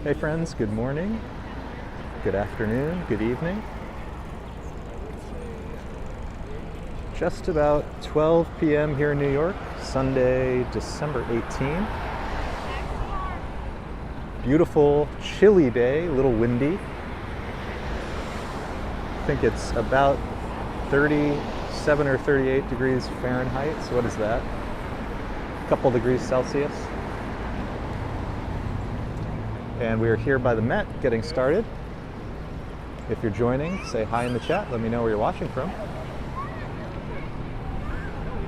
Hey friends, good morning, good afternoon, good evening. Just about 12 p.m. here in New York, Sunday, December 18. Beautiful, chilly day, a little windy. I think it's about 37 or 38 degrees Fahrenheit, so what is that? A couple degrees Celsius. And we are here by the Met getting started. If you're joining, say hi in the chat. Let me know where you're watching from.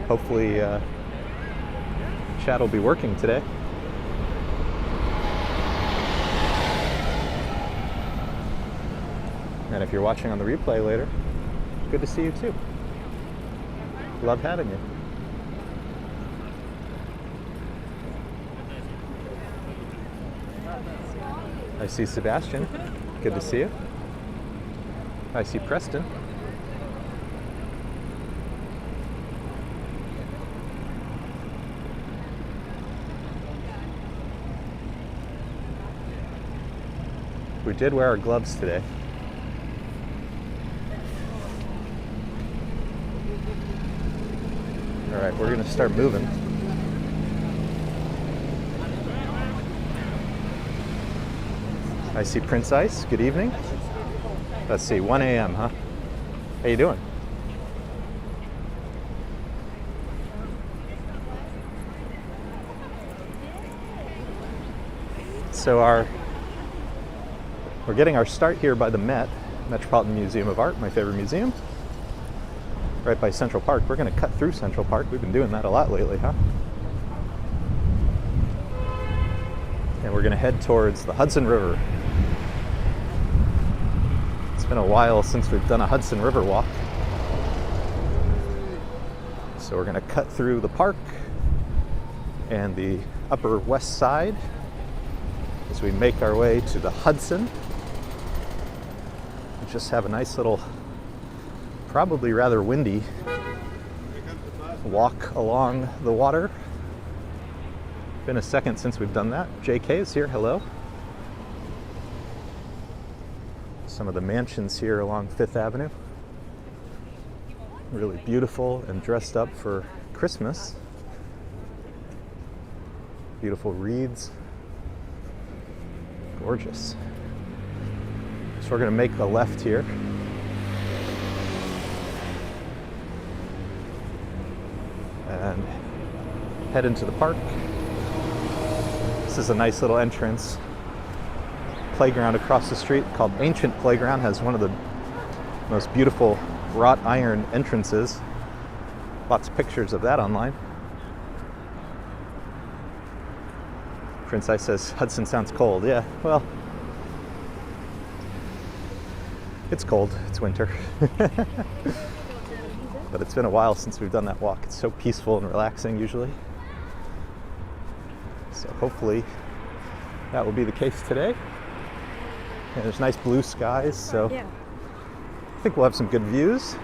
Hopefully, chat will be working today. And if you're watching on the replay later, good to see you too. Love having you. I see Sebastian. Good to see you. I see Preston. We did wear our gloves today. All right, we're going to start moving. I see Prince Ice. Good evening. Let's see, 1 a.m., huh? How you doing? So we're getting our start here by the Met, Metropolitan Museum of Art, my favorite museum, right by Central Park. We're going to cut through Central Park. We've been doing that a lot lately, huh? And we're going to head towards the Hudson River. It's been a while since we've done a Hudson River walk. So we're going to cut through the park and the Upper West Side as we make our way to the Hudson. We just have a nice little, probably rather windy walk along the water. Been a second since we've done that. JK is here, hello. Some of the mansions here along Fifth Avenue. Really beautiful and dressed up for Christmas. Beautiful wreaths. Gorgeous. So we're going to make a left here. And head into the park. This is a nice little entrance. Playground across the street called Ancient Playground has one of the most beautiful wrought iron entrances. Lots of pictures of that online. Prince Ice says, Hudson sounds cold. Yeah, well, it's cold. It's winter. But it's been a while since we've done that walk. It's so peaceful and relaxing usually. So hopefully that will be the case today. And there's nice blue skies, so yeah. I think we'll have some good views.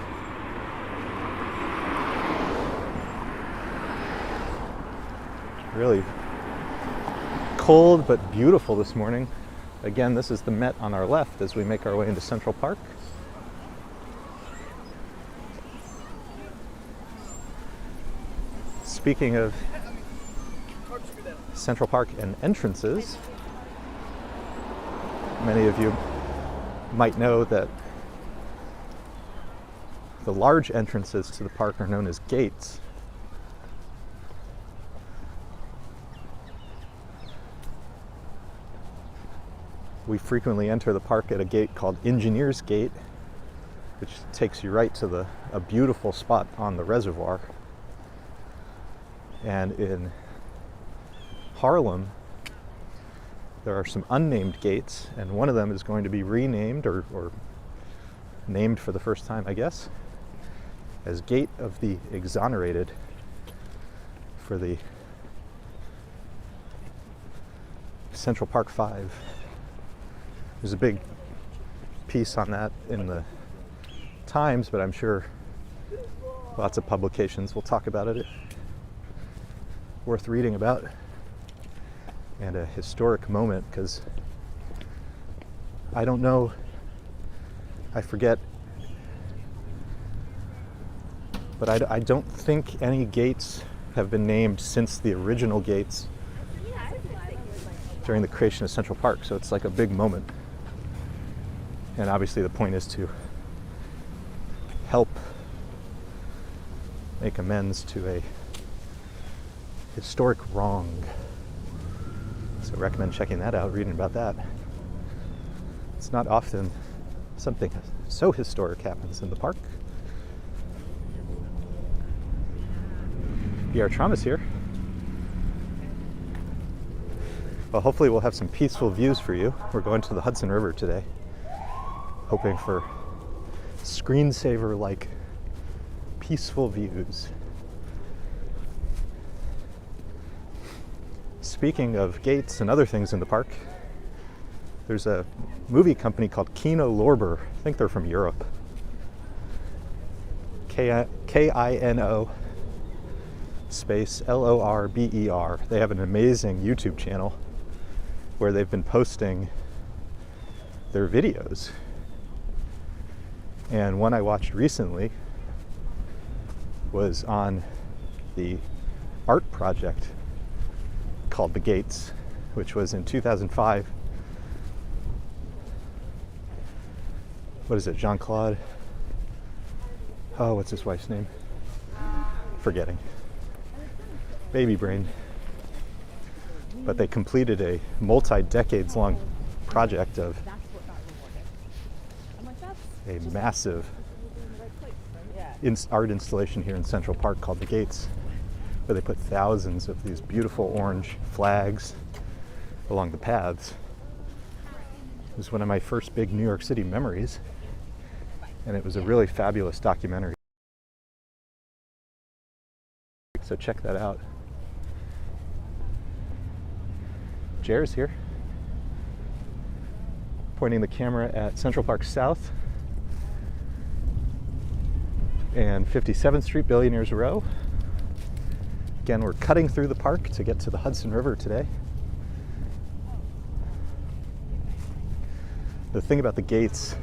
Really cold but beautiful this morning. Again, this is the Met on our left as we make our way into Central Park. Speaking of Central Park and entrances, many of you might know that the large entrances to the park are known as gates. We frequently enter the park at a gate called Engineer's Gate, which takes you right to a beautiful spot on the reservoir. And in Harlem, there are some unnamed gates, and one of them is going to be renamed or named for the first time, I guess, as Gate of the Exonerated for the Central Park 5. There's a big piece on that in the Times, but I'm sure lots of publications will talk about it. Worth reading about, and a historic moment because I don't know, I forget, but I don't think any gates have been named since the original gates during the creation of Central Park, so it's like a big moment. And obviously the point is to help make amends to a historic wrong. So I recommend checking that out, reading about that. It's not often something so historic happens in the park. BR Trauma's here. Well, hopefully we'll have some peaceful views for you. We're going to the Hudson River today, hoping for screensaver-like peaceful views. Speaking of gates and other things in the park, there's a movie company called Kino Lorber. I think they're from Europe. Kino space Lorber. They have an amazing YouTube channel where they've been posting their videos. And one I watched recently was on the art project called The Gates, which was in 2005. What is it, Jean-Claude? Oh, what's his wife's name? Forgetting. Baby brain. But they completed a multi-decades long project of a massive art installation here in Central Park called The Gates, where they put thousands of these beautiful orange flags along the paths. It was one of my first big New York City memories, and it was a really fabulous documentary. So check that out. Jer's here, pointing the camera at Central Park South and 57th Street, Billionaires Row. Again, we're cutting through the park to get to the Hudson River today. The thing about the gates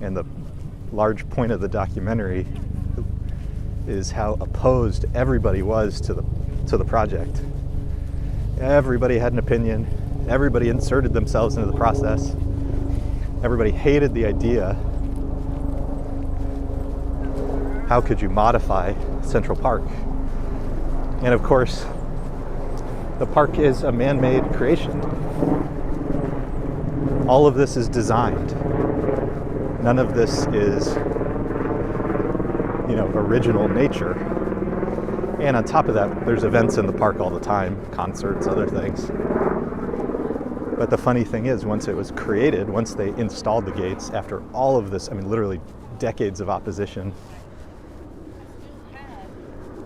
and the large point of the documentary is how opposed everybody was to the project. Everybody had an opinion. Everybody inserted themselves into the process. Everybody hated the idea. How could you modify Central Park? And of course, the park is a man-made creation. All of this is designed. None of this is, original nature. And on top of that, there's events in the park all the time, concerts, other things. But the funny thing is, once it was created, once they installed the gates, after all of this, literally decades of opposition,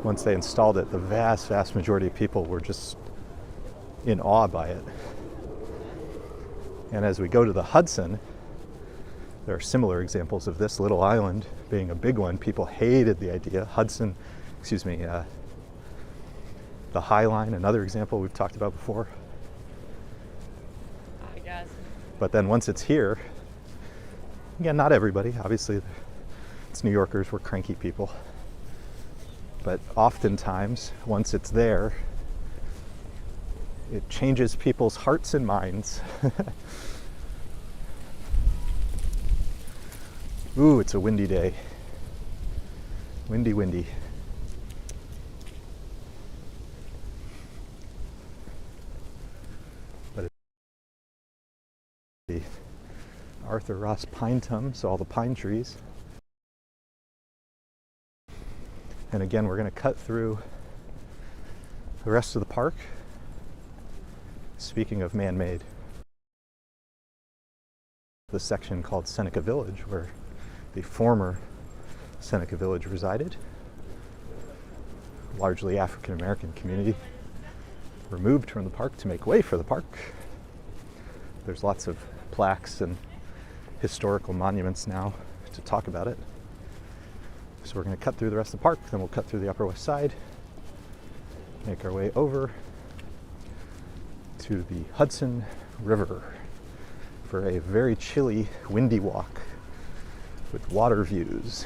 once they installed it, the vast, vast majority of people were just in awe by it. And as we go to the Hudson, there are similar examples of this little island being a big one. People hated the idea. The High Line, another example we've talked about before. I guess. But then once it's here, again, not everybody, obviously it's New Yorkers, we're cranky people. But oftentimes, once it's there, it changes people's hearts and minds. Ooh, it's a windy day. Windy, windy. But it's the Arthur Ross pine tum, so all the pine trees. And again, we're going to cut through the rest of the park. Speaking of man-made, the section called Seneca Village, where the former Seneca Village resided. Largely African-American community removed from the park to make way for the park. There's lots of plaques and historical monuments now to talk about it. So we're going to cut through the rest of the park, then we'll cut through the Upper West Side, make our way over to the Hudson River for a very chilly, windy walk with water views.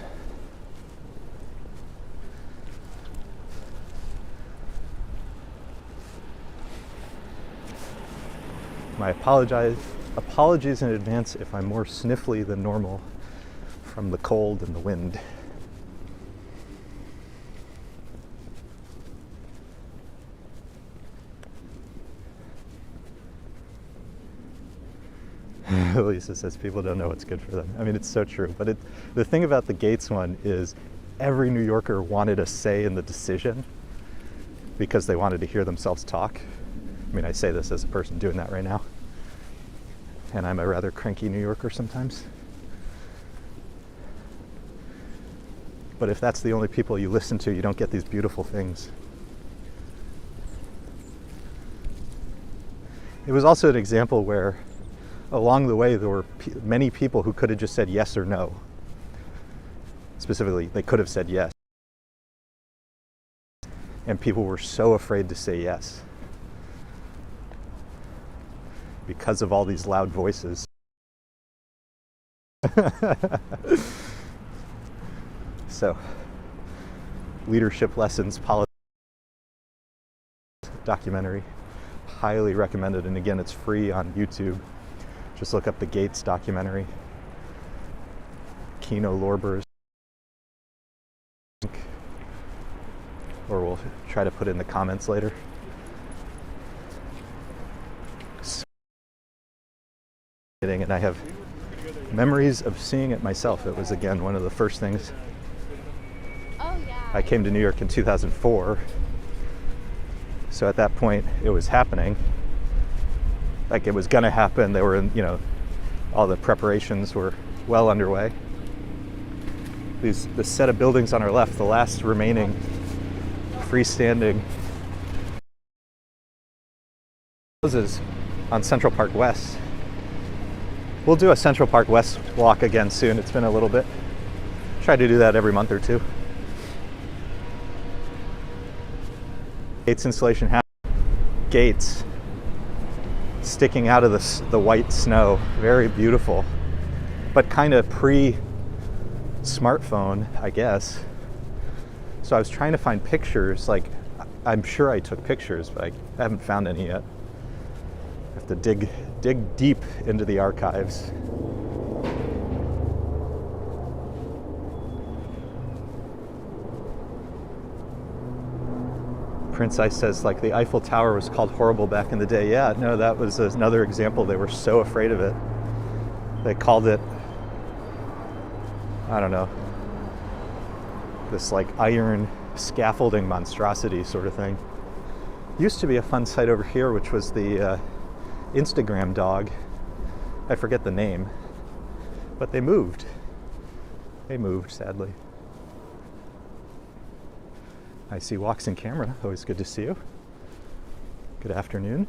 My apologies in advance if I'm more sniffly than normal from the cold and the wind. Lisa says people don't know what's good for them. I mean, it's so true. But the thing about the Gates one is every New Yorker wanted a say in the decision because they wanted to hear themselves talk. I mean, I say this as a person doing that right now. And I'm a rather cranky New Yorker sometimes. But if that's the only people you listen to, you don't get these beautiful things. It was also an example where along the way there were many people who could have just said yes or no. Specifically, they could have said yes. And people were so afraid to say yes because of all these loud voices. So, leadership lessons, politics, documentary, highly recommended. And again, it's free on YouTube. Just look up the Gates documentary. Kino Lorber's. Or we'll try to put it in the comments later. And I have memories of seeing it myself. It was, again, one of the first things. I came to New York in 2004. So at that point, it was happening. Like it was gonna happen. They were in, all the preparations were well underway. The set of buildings on our left, the last remaining freestanding houses on Central Park West. We'll do a Central Park West walk again soon. It's been a little bit. Try to do that every month or two. Gates installation gates sticking out of the white snow. Very beautiful, but kind of pre-smartphone, I guess. So I was trying to find pictures. Like, I'm sure I took pictures, but I haven't found any yet. I have to dig deep into the archives. Prince Ice says, like, the Eiffel Tower was called horrible back in the day. Yeah, no, that was another example. They were so afraid of it. They called it, I don't know, this like iron scaffolding monstrosity sort of thing. Used to be a fun site over here, which was the Instagram dog. I forget the name, but they moved. They moved, sadly. I see walks in camera. Always good to see you. Good afternoon.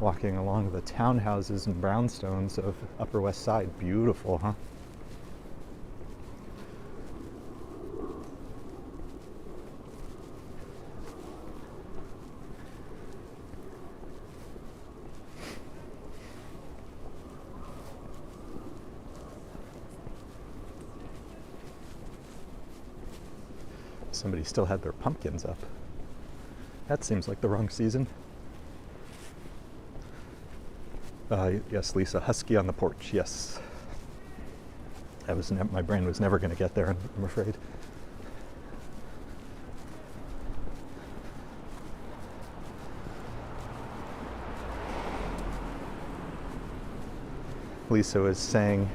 Walking along the townhouses and brownstones of Upper West Side. Beautiful, huh? Somebody still had their pumpkins up. That seems like the wrong season. Yes, Lisa, husky on the porch, yes. That was my brain was never going to get there, I'm afraid. Lisa was saying,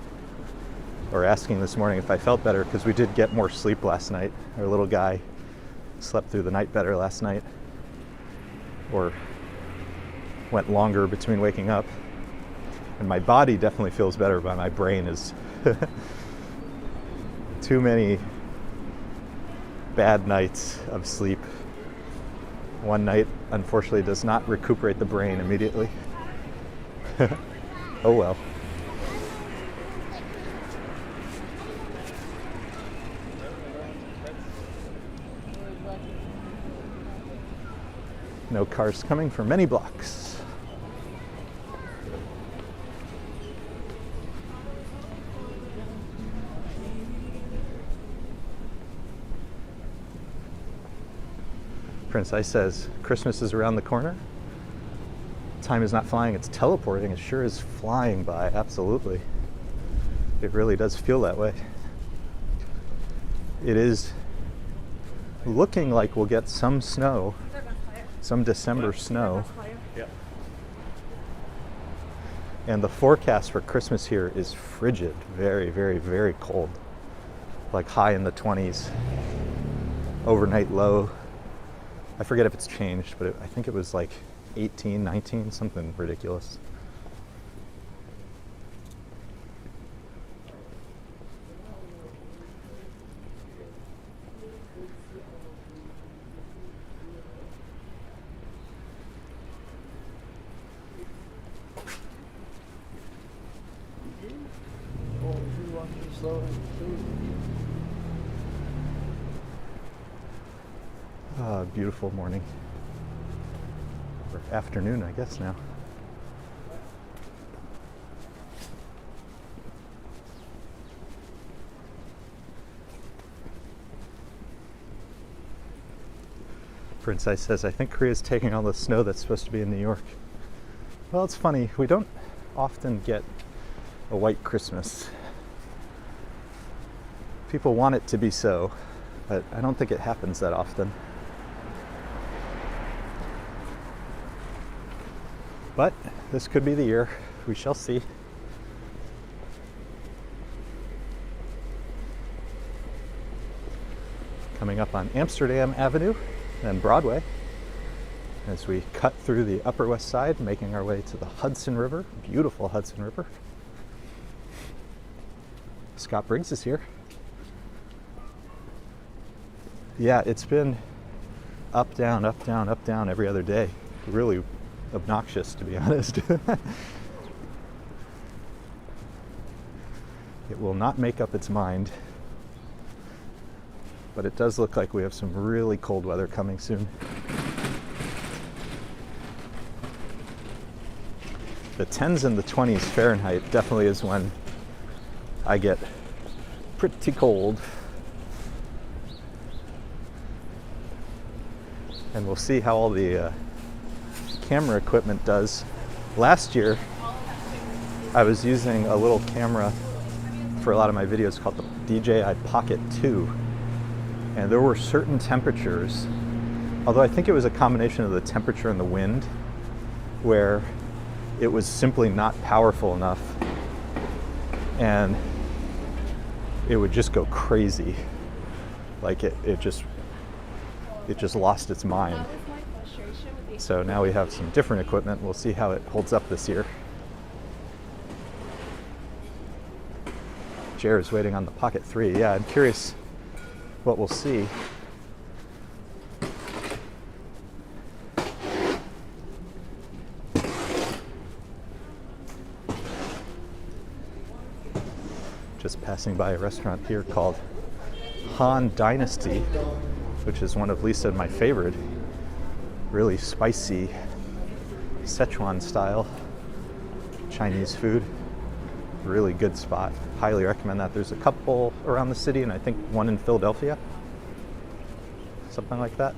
or asking this morning if I felt better, because we did get more sleep last night. Our little guy slept through the night better last night, or went longer between waking up. And my body definitely feels better, but my brain is too many bad nights of sleep. One night, unfortunately, does not recuperate the brain immediately. Oh well. No cars coming for many blocks. Prince Ice says, Christmas is around the corner. Time is not flying, it's teleporting. It sure is flying by, absolutely. It really does feel that way. It is looking like we'll get some snow, some December snow. And the forecast for Christmas here is frigid, very, very, very cold. Like high in the 20s, overnight low. I forget if it's changed, but I think it was like 18, 19, something ridiculous. Beautiful morning, or afternoon, I guess now. Prince Ice says, I think Korea's taking all the snow that's supposed to be in New York. Well, it's funny, we don't often get a white Christmas. People want it to be so, but I don't think it happens that often. But this could be the year. We shall see. Coming up on Amsterdam Avenue and Broadway as we cut through the Upper West Side, making our way to the Hudson River, beautiful Hudson River. Scott Briggs is here. Yeah, it's been up, down, up, down, up, down every other day. Really obnoxious, to be honest. It will not make up its mind, but it does look like we have some really cold weather coming soon. The 10s and the 20s Fahrenheit definitely is when I get pretty cold. And we'll see how all the camera equipment does. Last year, I was using a little camera for a lot of my videos called the DJI Pocket 2. And there were certain temperatures, although I think it was a combination of the temperature and the wind, where it was simply not powerful enough and it would just go crazy. Like it just lost its mind. So now we have some different equipment. We'll see how it holds up this year. Jared's waiting on the Pocket 3. Yeah, I'm curious what we'll see. Just passing by a restaurant here called Han Dynasty, which is one of Lisa and my favorite. Really spicy Sichuan style Chinese food. Really good spot. Highly recommend that. There's a couple around the city and I think one in Philadelphia. Something like that.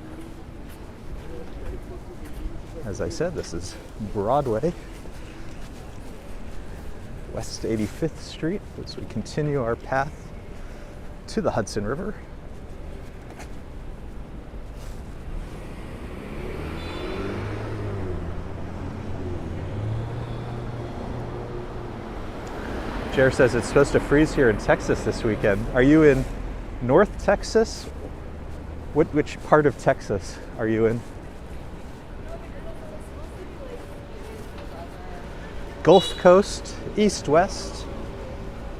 As I said, this is Broadway, West 85th Street, as we continue our path to the Hudson River. Jer says it's supposed to freeze here in Texas this weekend. Are you in North Texas? Which part of Texas are you in? Gulf Coast, East, West,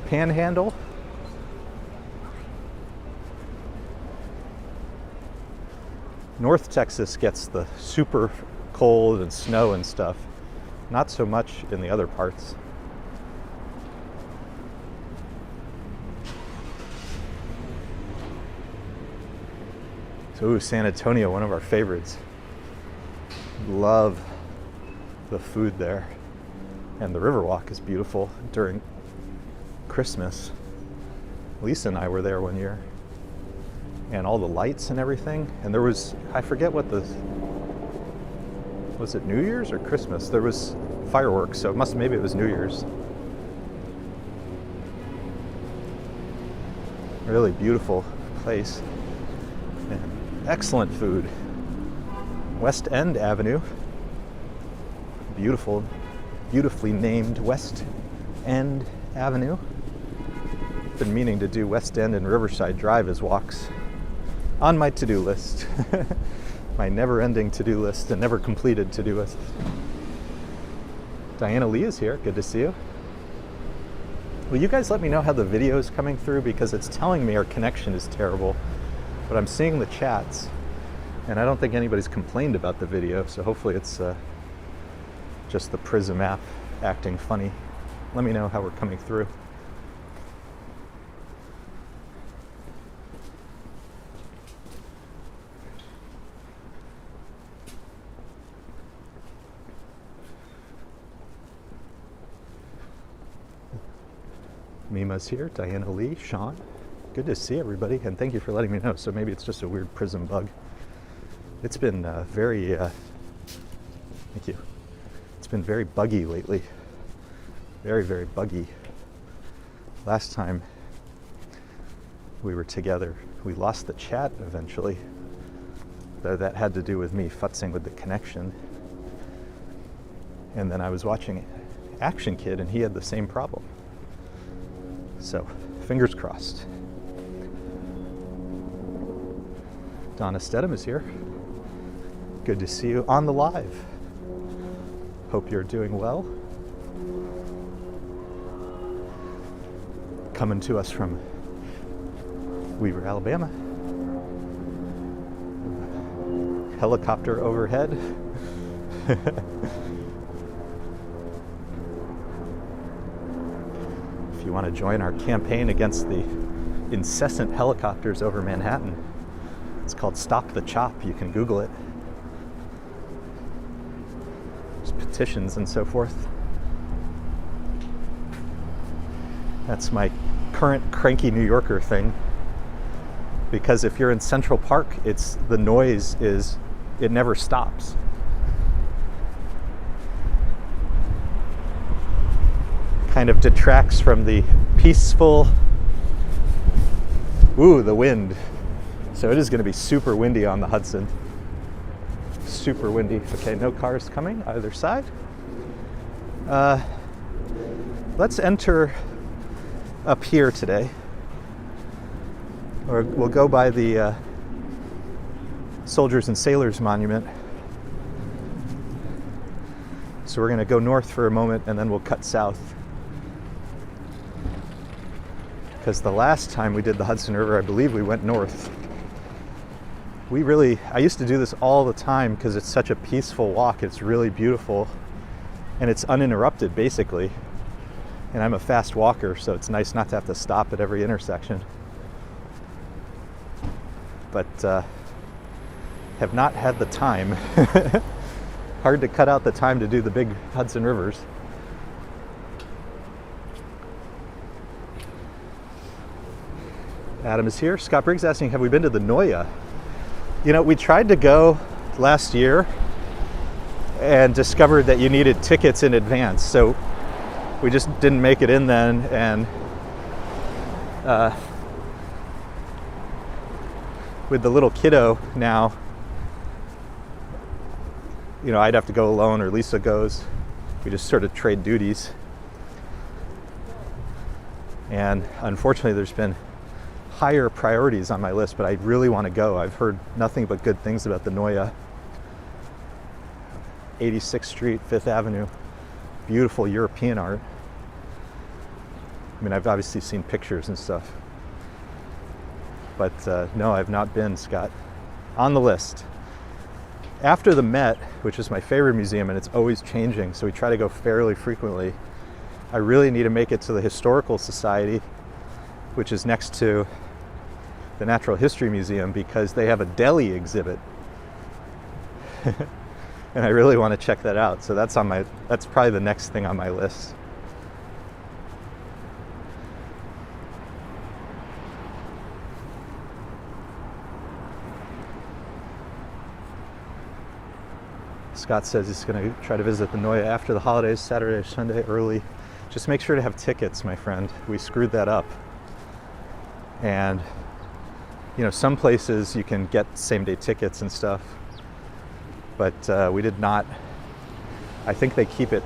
Panhandle. North Texas gets the super cold and snow and stuff. Not so much in the other parts. So, San Antonio, one of our favorites. Love the food there. And the Riverwalk is beautiful during Christmas. Lisa and I were there one year. and all the lights and everything. And there was, I forget what was it New Year's or Christmas? There was fireworks, so maybe it was New Year's. Really beautiful place. And excellent food. West End Avenue. Beautifully named West End Avenue. Been meaning to do West End and Riverside Drive as walks on my to-do list. My never-ending to-do list and never completed to-do list. Diana Lee is here. Good to see you. Will you guys let me know how the video is coming through, because it's telling me our connection is terrible, but I'm seeing the chats and I don't think anybody's complained about the video, so hopefully it's just the Prism app acting funny. Let me know how we're coming through. Mima's here, Diana Lee, Sean. Good to see everybody, and thank you for letting me know. So maybe it's just a weird Prism bug. It's been very, thank you. It's been very buggy lately. Very, very buggy. Last time we were together, we lost the chat eventually. That had to do with me futzing with the connection. And then I was watching Action Kid, and he had the same problem. So, fingers crossed. Donna Stedham is here. Good to see you on the live. Hope you're doing well. Coming to us from Weaver, Alabama. Helicopter overhead. If you want to join our campaign against the incessant helicopters over Manhattan, it's called Stop the Chop. You can Google it. There's petitions and so forth. That's my current cranky New Yorker thing. Because if you're in Central Park, the noise it never stops. Kind of detracts from the peaceful, the wind. So it is going to be super windy on the Hudson. Super windy. Okay, no cars coming either side. Let's enter up here today. Or we'll go by the Soldiers and Sailors Monument. So we're going to go north for a moment and then we'll cut south. Because the last time we did the Hudson River, I believe we went north. I used to do this all the time because it's such a peaceful walk. It's really beautiful and it's uninterrupted basically. And I'm a fast walker, so it's nice not to have to stop at every intersection. But have not had the time. Hard to cut out the time to do the big Hudson Rivers. Adam is here. Scott Briggs asking, have we been to the Noya? You know, we tried to go last year and discovered that you needed tickets in advance. So we just didn't make it in then. And with the little kiddo now, you know, I'd have to go alone or Lisa goes. We just sort of trade duties. And unfortunately, there's been higher priorities on my list, but I really want to go. I've heard nothing but good things about the Noya. 86th Street, 5th Avenue, beautiful European art. I mean, I've obviously seen pictures and stuff, but no, I've not been, Scott. On the list. After the Met, which is my favorite museum, and it's always changing, so we try to go fairly frequently, I really need to make it to the Historical Society, which is next to the Natural History Museum, because they have a deli exhibit. And I really want to check that out. So that's probably the next thing on my list. Scott says he's going to try to visit the Noya after the holidays, Saturday or Sunday early. Just make sure to have tickets, my friend. We screwed that up. And, you know, some places you can get same-day tickets and stuff, but we did not. I think they keep it.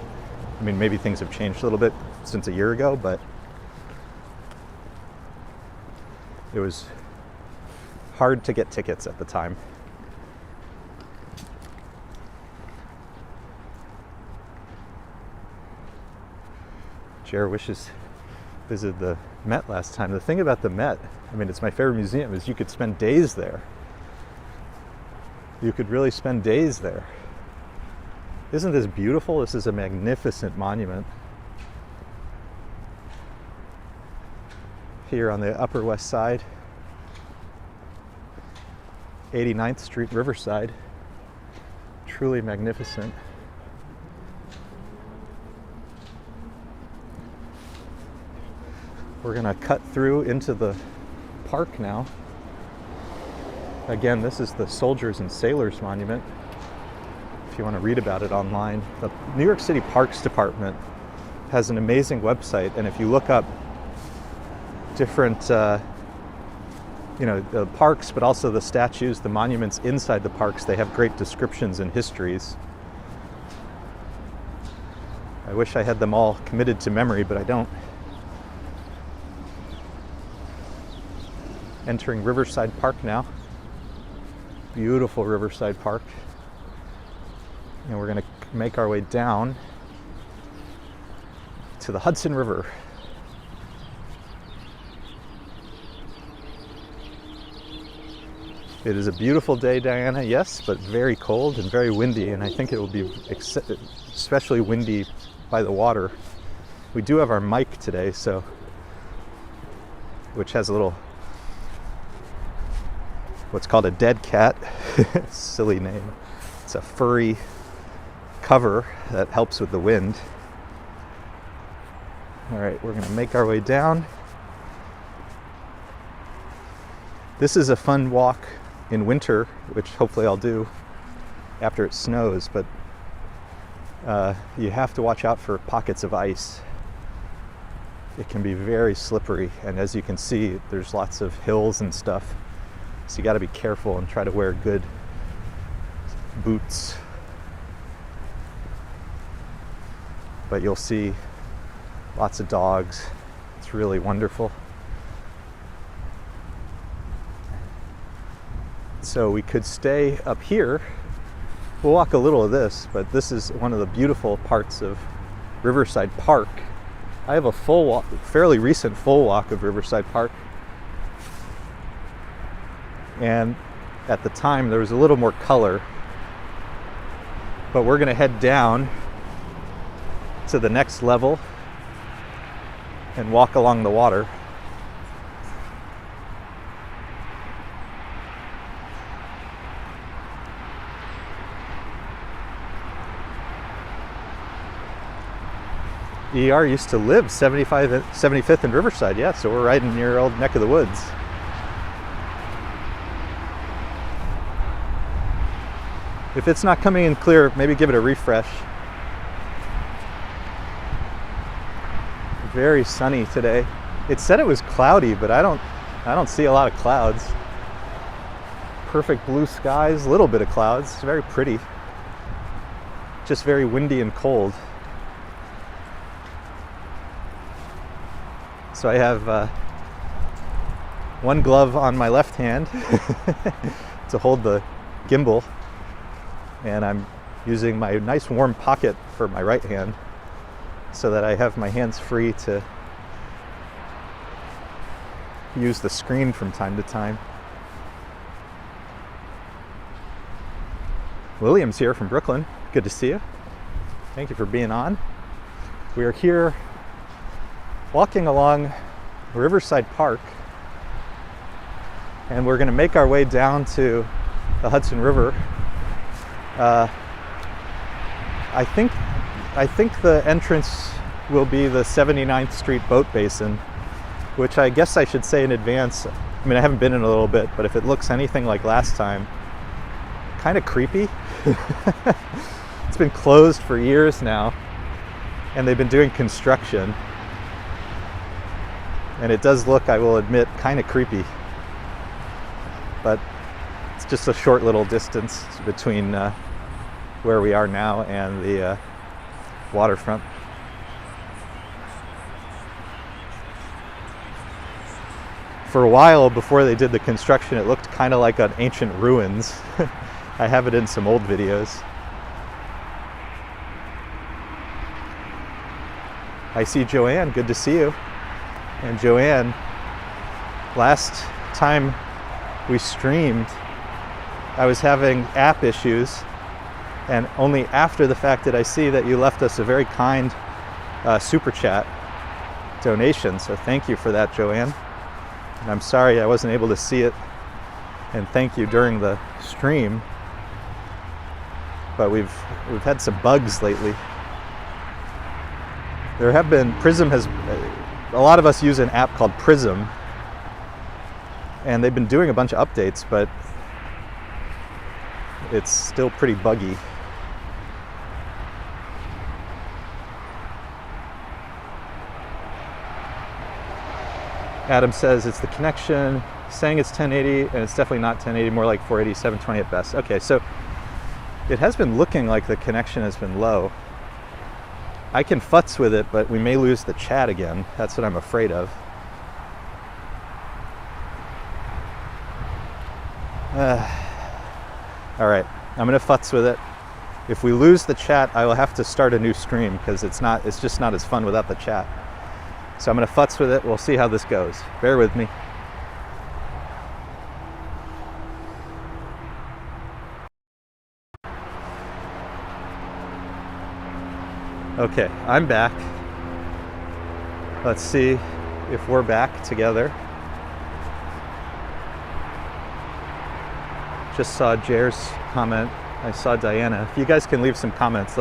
I mean, maybe things have changed a little bit since a year ago, but it was hard to get tickets at the time. Jer wishes visited the Met last time. The thing about the Met, I mean, it's my favorite museum, is you could spend days there. You could really spend days there. Isn't this beautiful? This is a magnificent monument. Here on the Upper West Side, 89th Street, Riverside. Truly magnificent. We're gonna cut through into the park now. Again, this is the Soldiers and Sailors Monument. If you want to read about it online, the New York City Parks Department has an amazing website, and if you look up different, the parks, but also the statues, the monuments inside the parks, they have great descriptions and histories. I wish I had them all committed to memory, but I don't. Entering Riverside Park now. Beautiful Riverside Park. And we're going to make our way down to the Hudson River. It is a beautiful day, Diana, yes, but very cold and very windy, and I think it will be especially windy by the water. We do have our mic today, so, which has a little, what's called a dead cat. Silly name. It's a furry cover that helps with the wind. All right, we're going to make our way down. This is a fun walk in winter, which hopefully I'll do after it snows, but you have to watch out for pockets of ice. It can be very slippery, and as you can see, there's lots of hills and stuff. So you got to be careful and try to wear good boots. But you'll see lots of dogs. It's really wonderful. So we could stay up here. We'll walk a little of this, but this is one of the beautiful parts of Riverside Park. I have a full walk, fairly recent full walk of Riverside Park. And at the time there was a little more color, but we're going to head down to the next level and walk along the water. ER used to live 75th and Riverside, yeah, so we're right in your old neck of the woods. If it's not coming in clear, maybe give it a refresh. Very sunny today. It said it was cloudy, but I don't see a lot of clouds. Perfect blue skies, a little bit of clouds, very pretty. Just very windy and cold. So I have one glove on my left hand to hold the gimbal, and I'm using my nice warm pocket for my right hand so that I have my hands free to use the screen from time to time. William's here from Brooklyn. Good to see you. Thank you for being on. We are here walking along Riverside Park, and we're going to make our way down to the Hudson River. I think the entrance will be the 79th Street Boat Basin, which I guess I should say in advance. I mean, I haven't been in a little bit, but if it looks anything like last time, kind of creepy. It's been closed for years now, and they've been doing construction. And it does look, I will admit, kind of creepy. But it's just a short little distance between where we are now and the waterfront. For a while before they did the construction, it looked kind of like an ancient ruins. I have it in some old videos. I see Joanne, good to see you. And Joanne, last time we streamed, I was having app issues, and only after the fact did I see that you left us a very kind super chat donation. So thank you for that, Joanne. And I'm sorry I wasn't able to see it and thank you during the stream, but we've had some bugs lately. There have been, Prism has, a lot of us use an app called Prism, and they've been doing a bunch of updates, but it's still pretty buggy. Adam says it's the connection, saying it's 1080, and it's definitely not 1080, more like 480, 720 at best. Okay, so it has been looking like the connection has been low. I can futz with it, but we may lose the chat again. That's what I'm afraid of. All right, I'm gonna futz with it. If we lose the chat, I will have to start a new stream because it's just not as fun without the chat. So I'm gonna futz with it. We'll see how this goes. Bear with me. Okay, I'm back. Let's see if we're back together. Just saw Jair's comment. I saw Diana. If you guys can leave some comments,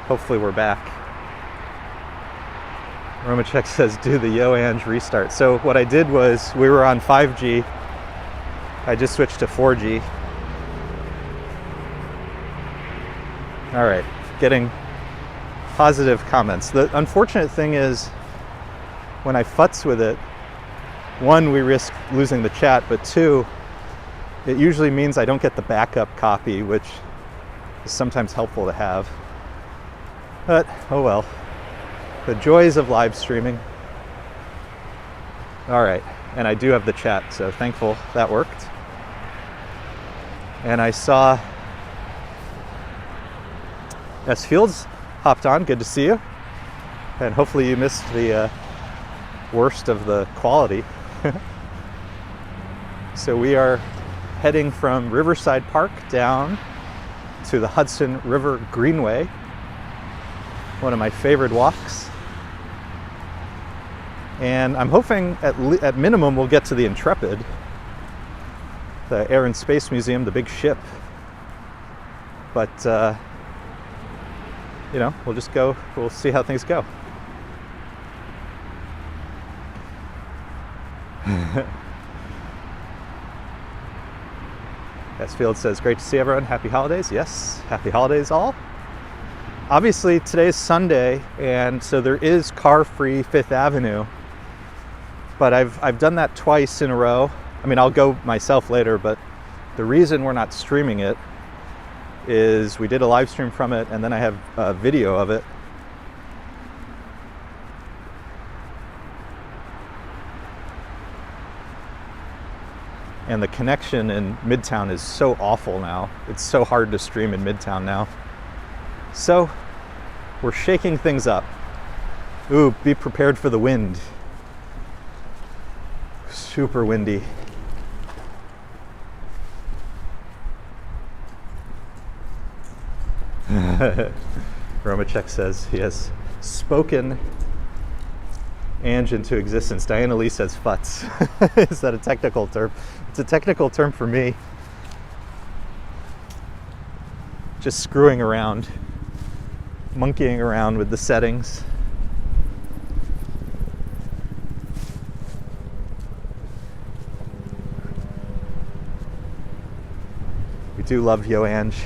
hopefully we're back. Romachek says, do the Yo-Ange restart. So what I did was, we were on 5G. I just switched to 4G. All right, getting positive comments. The unfortunate thing is, when I futz with it, one, we risk losing the chat, but two, it usually means I don't get the backup copy, which is sometimes helpful to have. But, oh well. The joys of live streaming. All right, and I do have the chat, so thankful that worked. And I saw S. Fields hopped on, good to see you. And hopefully you missed the worst of the quality. So we are heading from Riverside Park down to the Hudson River Greenway, one of my favorite walks. And I'm hoping at minimum we'll get to the Intrepid, the Air and Space Museum, the big ship. But you know, we'll just go, we'll see how things go. S. Field says, great to see everyone. Happy holidays. Yes, happy holidays all. Obviously, today's Sunday, and so there is car-free Fifth Avenue. But I've done that twice in a row. I mean, I'll go myself later, but the reason we're not streaming it is we did a live stream from it, and then I have a video of it. And the connection in Midtown is so awful now. It's so hard to stream in Midtown now. So we're shaking things up. Ooh, be prepared for the wind. Super windy. Romachek says he has spoken Ange into existence. Diana Lee says futz. Is that a technical term? It's a technical term for me. Just screwing around, monkeying around with the settings. We do love Yo-Ange.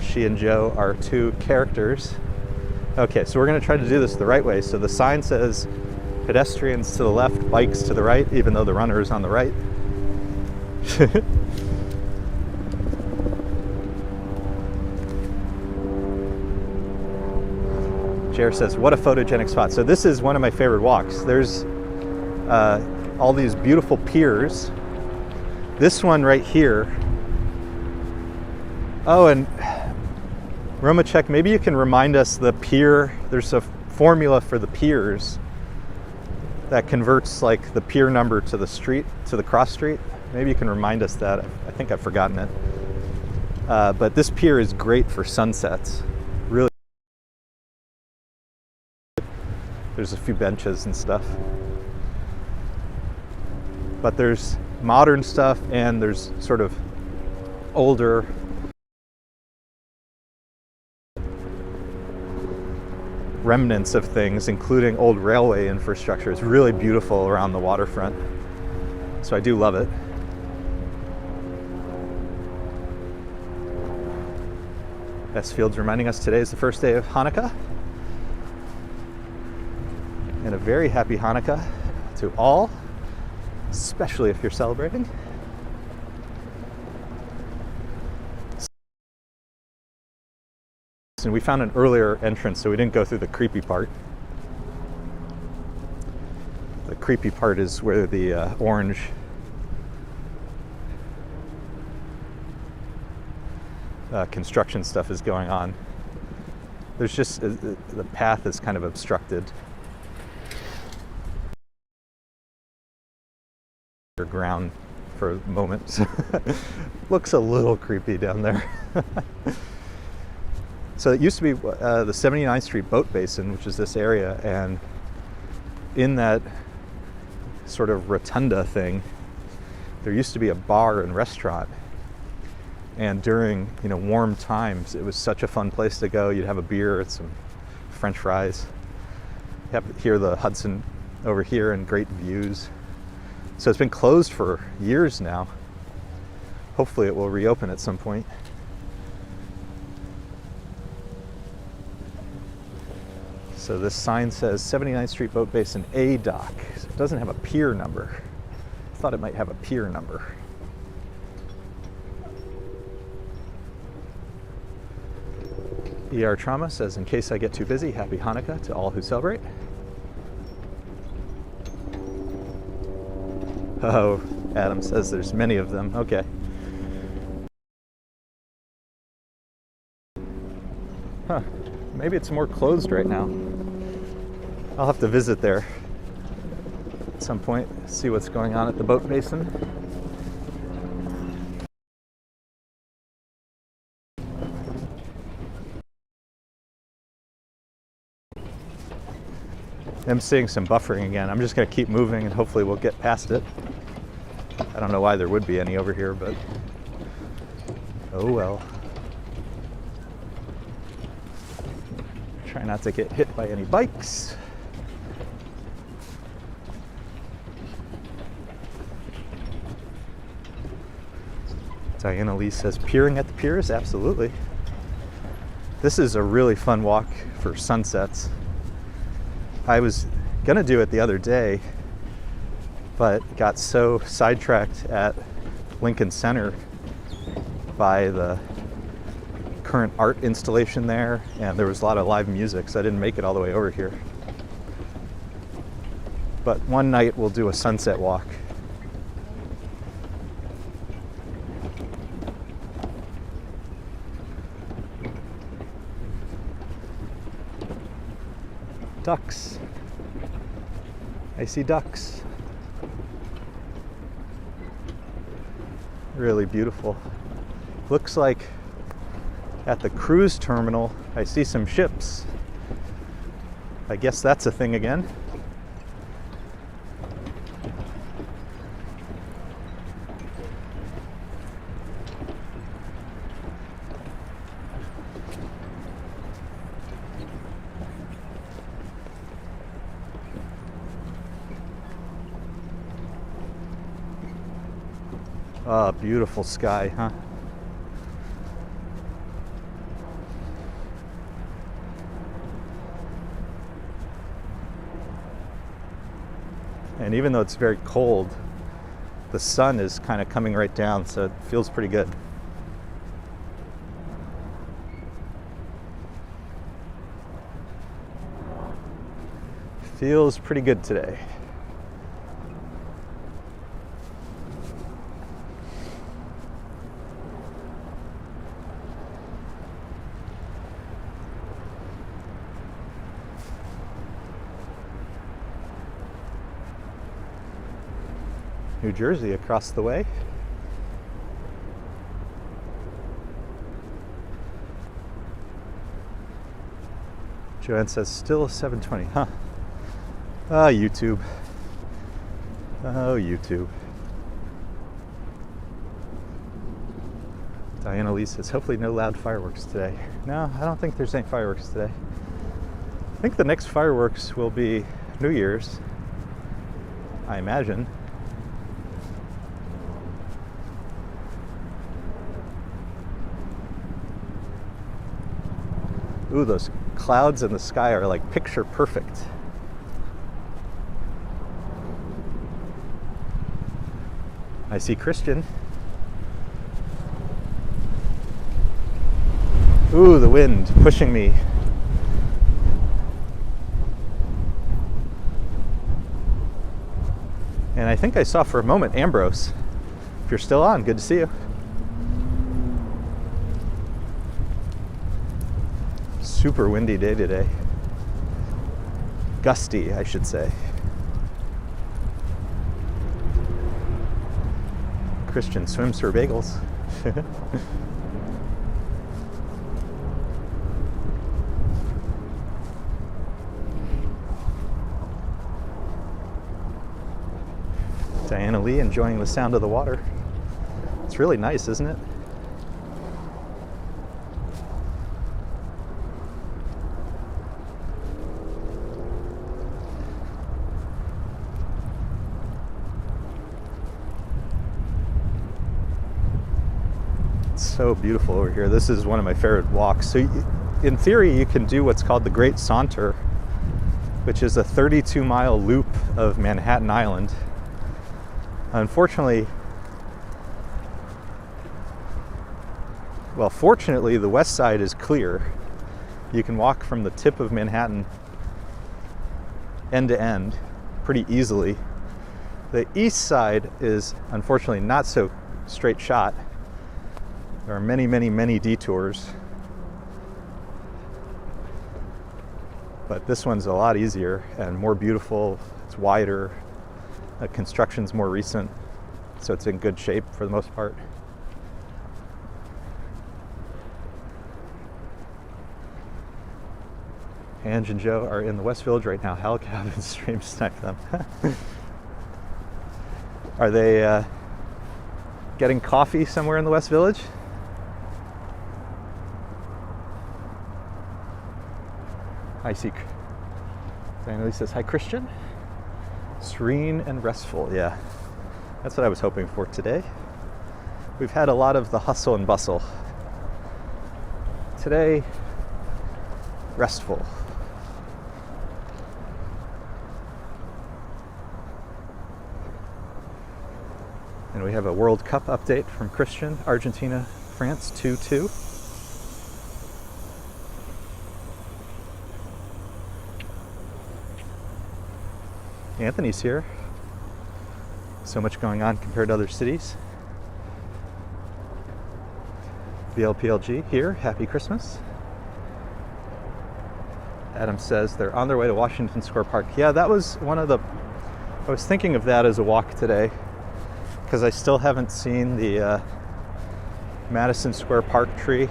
She and Joe are two characters. Okay, so we're going to try to do this the right way. So the sign says pedestrians to the left, bikes to the right, even though the runner is on the right. Jer says, what a photogenic spot. So this is one of my favorite walks. There's all these beautiful piers. This one right here. Oh, and Romachek, maybe you can remind us the pier. There's a formula for the piers that converts like the pier number to the street, to the cross street. Maybe you can remind us that. I think I've forgotten it. But this pier is great for sunsets. Really. There's a few benches and stuff. But there's modern stuff and there's sort of older remnants of things, including old railway infrastructure. It's really beautiful around the waterfront. So I do love it. S Field's reminding us today is the first day of Hanukkah. And a very happy Hanukkah to all, especially if you're celebrating. And we found an earlier entrance, so we didn't go through the creepy part. The creepy part is where the orange construction stuff is going on. There's just, the path is kind of obstructed. Ground for a moment. Looks a little creepy down there. So it used to be the 79th Street Boat Basin, which is this area, and in that sort of rotunda thing, there used to be a bar and restaurant. And during, warm times, it was such a fun place to go. You'd have a beer and some French fries. You have to hear the Hudson over here and great views. So it's been closed for years now. Hopefully it will reopen at some point. So this sign says 79th Street Boat Basin A dock. So it doesn't have a pier number. I thought it might have a pier number. ER Trauma says, in case I get too busy, happy Hanukkah to all who celebrate. Oh, Adam says there's many of them. Okay. Huh. Maybe it's more closed right now. I'll have to visit there at some point, see what's going on at the boat basin. I'm seeing some buffering again. I'm just going to keep moving and hopefully we'll get past it. I don't know why there would be any over here, but oh well. Try not to get hit by any bikes. Diana Lee says, peering at the piers? Absolutely. This is a really fun walk for sunsets. I was gonna do it the other day, but got so sidetracked at Lincoln Center by the current art installation there, and there was a lot of live music, so I didn't make it all the way over here. But one night we'll do a sunset walk. Ducks. I see ducks. Really beautiful. Looks like at the cruise terminal, I see some ships. I guess that's a thing again. Ah, beautiful sky, huh? And even though it's very cold, the sun is kind of coming right down, so it feels pretty good. Feels pretty good today. New Jersey across the way. Joanne says still 7:20, huh? Ah, YouTube. Oh, YouTube. Diana Lee says, hopefully no loud fireworks today. No, I don't think there's any fireworks today. I think the next fireworks will be New Year's, I imagine. Ooh, those clouds in the sky are like picture perfect. I see Christian. Ooh, the wind pushing me. And I think I saw for a moment Ambrose. If you're still on, good to see you. Super windy day today. Gusty, I should say. Christian swims for bagels. Diana Lee enjoying the sound of the water. It's really nice, isn't it? So beautiful over here. This is one of my favorite walks. So in theory, you can do what's called the Great Saunter, which is a 32-mile loop of Manhattan Island. Unfortunately, well, fortunately, the west side is clear. You can walk from the tip of Manhattan end to end pretty easily. The east side is unfortunately not so straight shot. There are many, many, many detours. But this one's a lot easier and more beautiful. It's wider. The construction's more recent, so it's in good shape for the most part. Ange and Joe are in the West Village right now. Hal Cabin stream snipe them. Are they getting coffee somewhere in the West Village? I see. Diana Lee says, hi, Christian. Serene and restful, yeah. That's what I was hoping for today. We've had a lot of the hustle and bustle. Today, restful. And we have a World Cup update from Christian. Argentina, France, 2-2. Anthony's here. So much going on compared to other cities. BLPLG here. Happy Christmas. Adam says they're on their way to Washington Square Park. Yeah, that was one of the... I was thinking of that as a walk today because I still haven't seen the Madison Square Park tree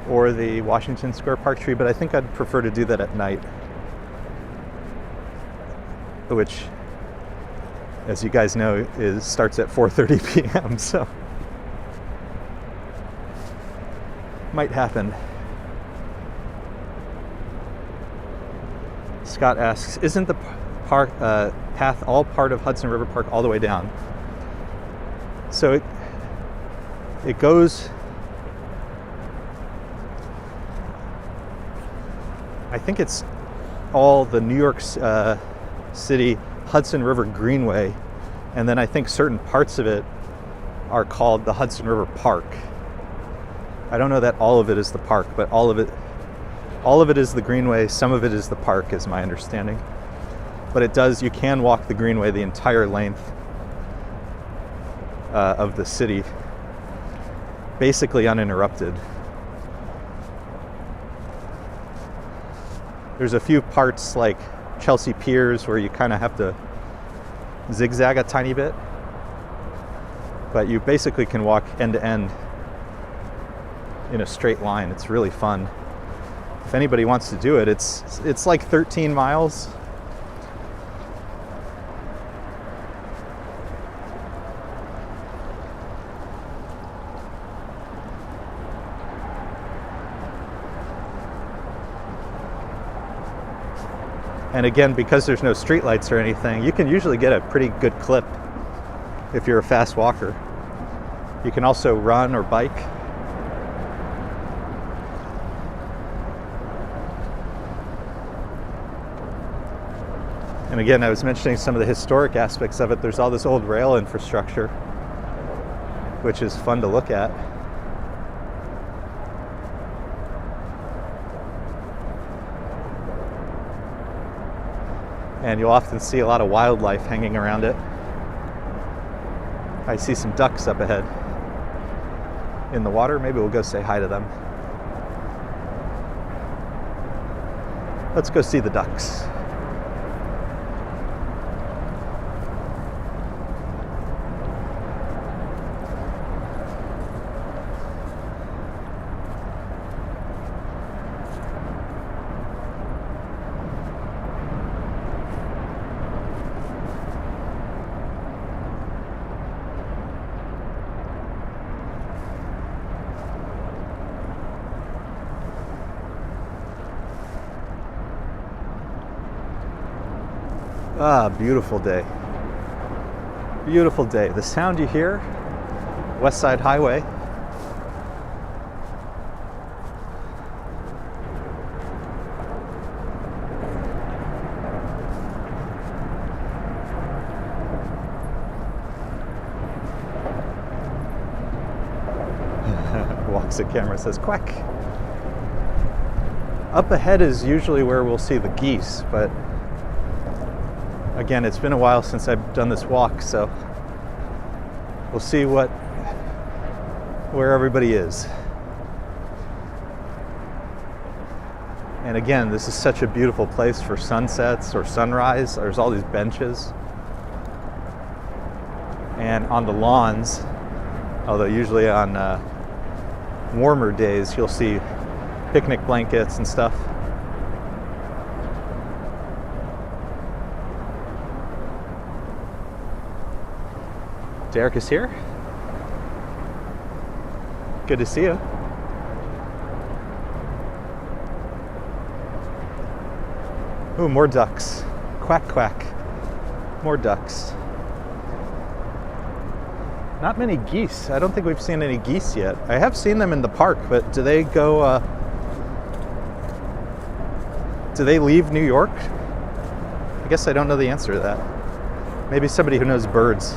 or the Washington Square Park tree, but I think I'd prefer to do that at night. Which, as you guys know, starts at 4:30 p.m. So might happen. Scott asks, isn't the park path all part of Hudson River Park all the way down? So it goes, I think it's all the New York City Hudson River Greenway, and then I think certain parts of it are called the Hudson River Park. I don't know that all of it is the park, but all of it is the Greenway. Some of it is the park, is my understanding. But you can walk the Greenway the entire length of the city, basically uninterrupted. There's a few parts like Chelsea Piers where you kind of have to zigzag a tiny bit, but you basically can walk end to end in a straight line. It's really fun. If anybody wants to do it, it's like 13 miles. And again, because there's no streetlights or anything, you can usually get a pretty good clip if you're a fast walker. You can also run or bike. And again, I was mentioning some of the historic aspects of it. There's all this old rail infrastructure, which is fun to look at. And you'll often see a lot of wildlife hanging around it. I see some ducks up ahead in the water. Maybe we'll go say hi to them. Let's go see the ducks. Ah, beautiful day. Beautiful day. The sound you hear, West Side Highway. Walks the camera, says quack. Up ahead is usually where we'll see the geese, but again, it's been a while since I've done this walk, so we'll see where everybody is. And again, this is such a beautiful place for sunsets or sunrise. There's all these benches. And on the lawns, although usually on warmer days, you'll see picnic blankets and stuff. Derek is here. Good to see you. Ooh, more ducks. Quack, quack. More ducks. Not many geese. I don't think we've seen any geese yet. I have seen them in the park, but do they go, do they leave New York? I guess I don't know the answer to that. Maybe somebody who knows birds.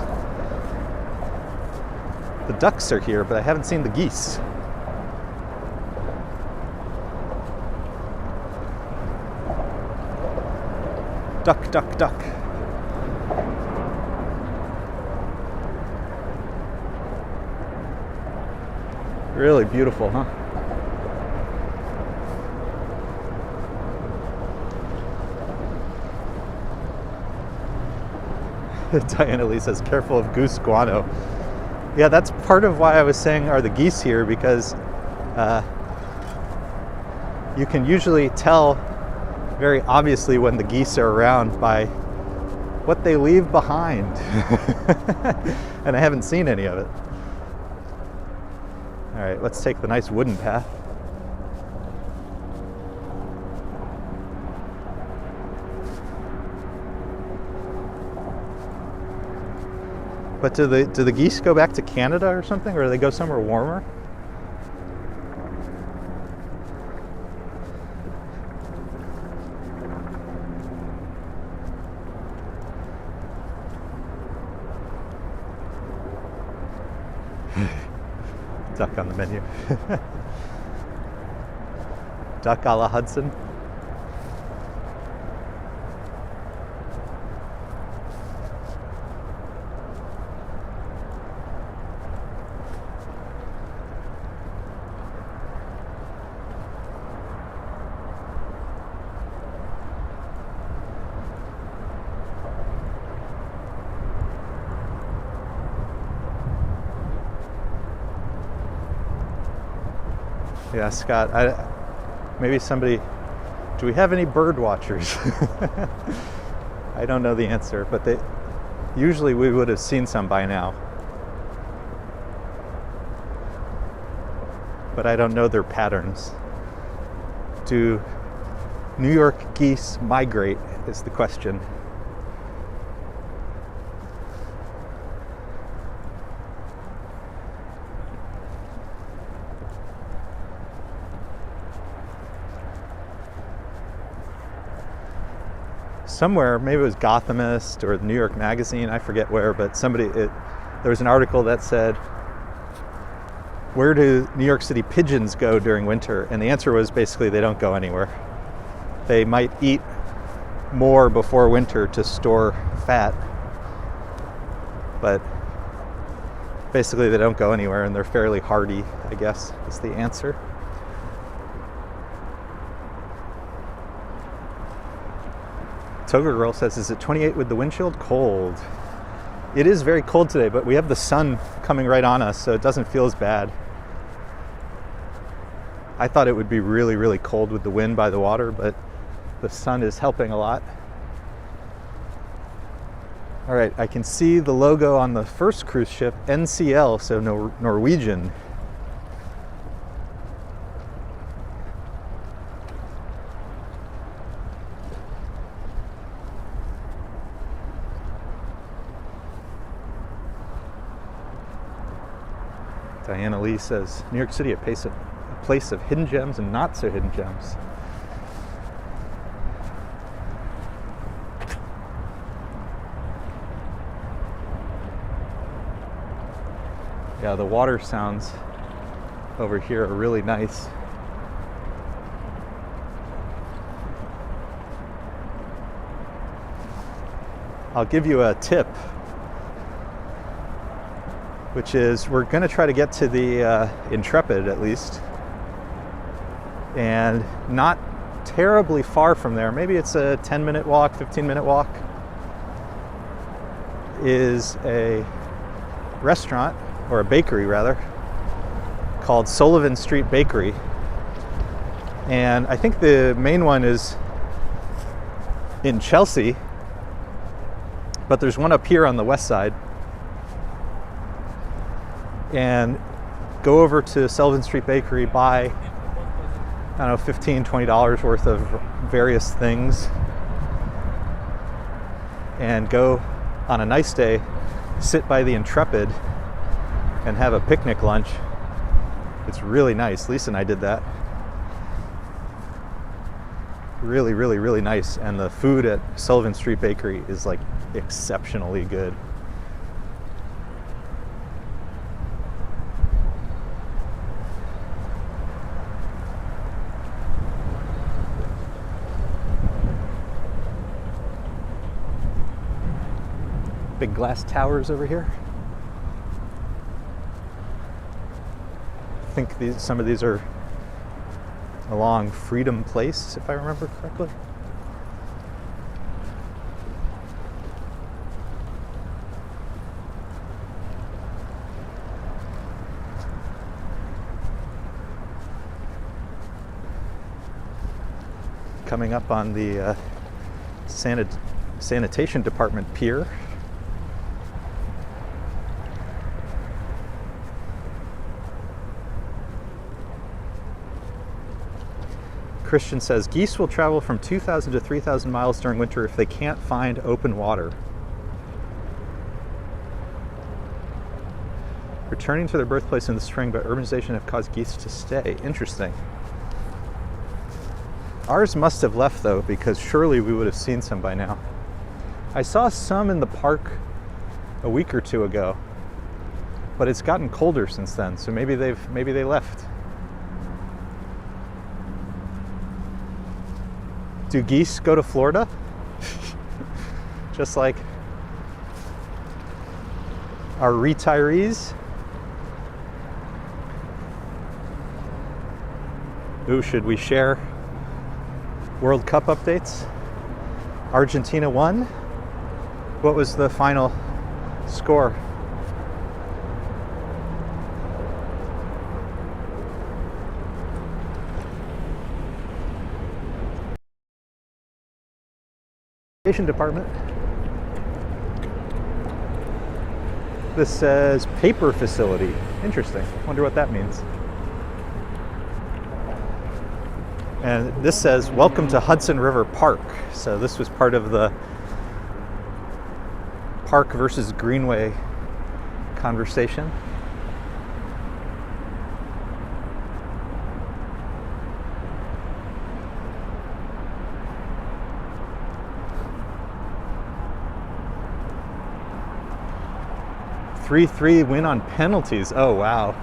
The ducks are here, but I haven't seen the geese. Duck, duck, duck. Really beautiful, huh? Diana Lee says, careful of goose guano. Yeah, that's part of why I was saying are the geese here, because you can usually tell very obviously when the geese are around by what they leave behind. And I haven't seen any of it. All right, let's take the nice wooden path. But do the geese go back to Canada or something, or do they go somewhere warmer? Duck on the menu. Duck a la Hudson. Yeah, Scott, maybe somebody, do we have any bird watchers? I don't know the answer, but usually we would have seen some by now. But I don't know their patterns. Do New York geese migrate is the question. Somewhere, maybe it was Gothamist or the New York Magazine, I forget where, but there was an article that said, where do New York City pigeons go during winter? And the answer was basically they don't go anywhere. They might eat more before winter to store fat, but basically they don't go anywhere and they're fairly hardy, I guess, is the answer. Toga Girl says, is it 28 with the windshield? Cold. It is very cold today, but we have the sun coming right on us, so it doesn't feel as bad. I thought it would be really, really cold with the wind by the water, but the sun is helping a lot. All right, I can see the logo on the first cruise ship, NCL, so Norwegian. Diana Lee says, New York City, a place of hidden gems and not so hidden gems. Yeah, the water sounds over here are really nice. I'll give you a tip, which is we're going to try to get to the Intrepid at least, and not terribly far from there, maybe it's a 10-minute walk, 15-minute walk, is a restaurant, or a bakery rather, called Sullivan Street Bakery. And I think the main one is in Chelsea, but there's one up here on the west side. And go over to Sullivan Street Bakery, buy, I don't know, $15, $20 worth of various things, and go on a nice day, sit by the Intrepid and have a picnic lunch. It's really nice. Lisa and I did that. Really, really, really nice. And the food at Sullivan Street Bakery is like exceptionally good. Big glass towers over here. I think some of these are along Freedom Place, if I remember correctly. Coming up on the sanitation department pier. Christian says, geese will travel from 2,000 to 3,000 miles during winter if they can't find open water. Returning to their birthplace in the spring, but urbanization have caused geese to stay. Interesting. Ours must have left though, because surely we would have seen some by now. I saw some in the park a week or two ago. but it's gotten colder since then, so maybe they left. Do geese go to Florida? Just like our retirees? Ooh, should we share World Cup updates? Argentina won. What was the final score? Department. This says paper facility. Interesting. Wonder what that means. And this says welcome to Hudson River Park. So this was part of the Park versus Greenway conversation. (3-3) win on penalties. Oh wow.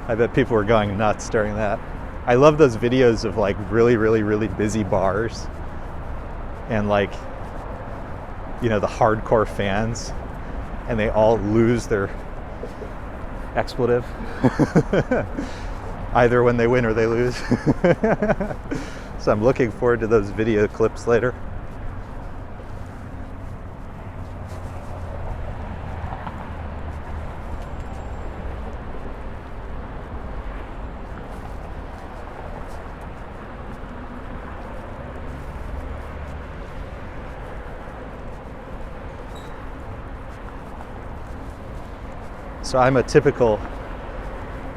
I bet people were going nuts during that. I love those videos of like really, really, really busy bars and like, you know, the hardcore fans, and they all lose their expletive either when they win or they lose. So I'm looking forward to those video clips later. So I'm a typical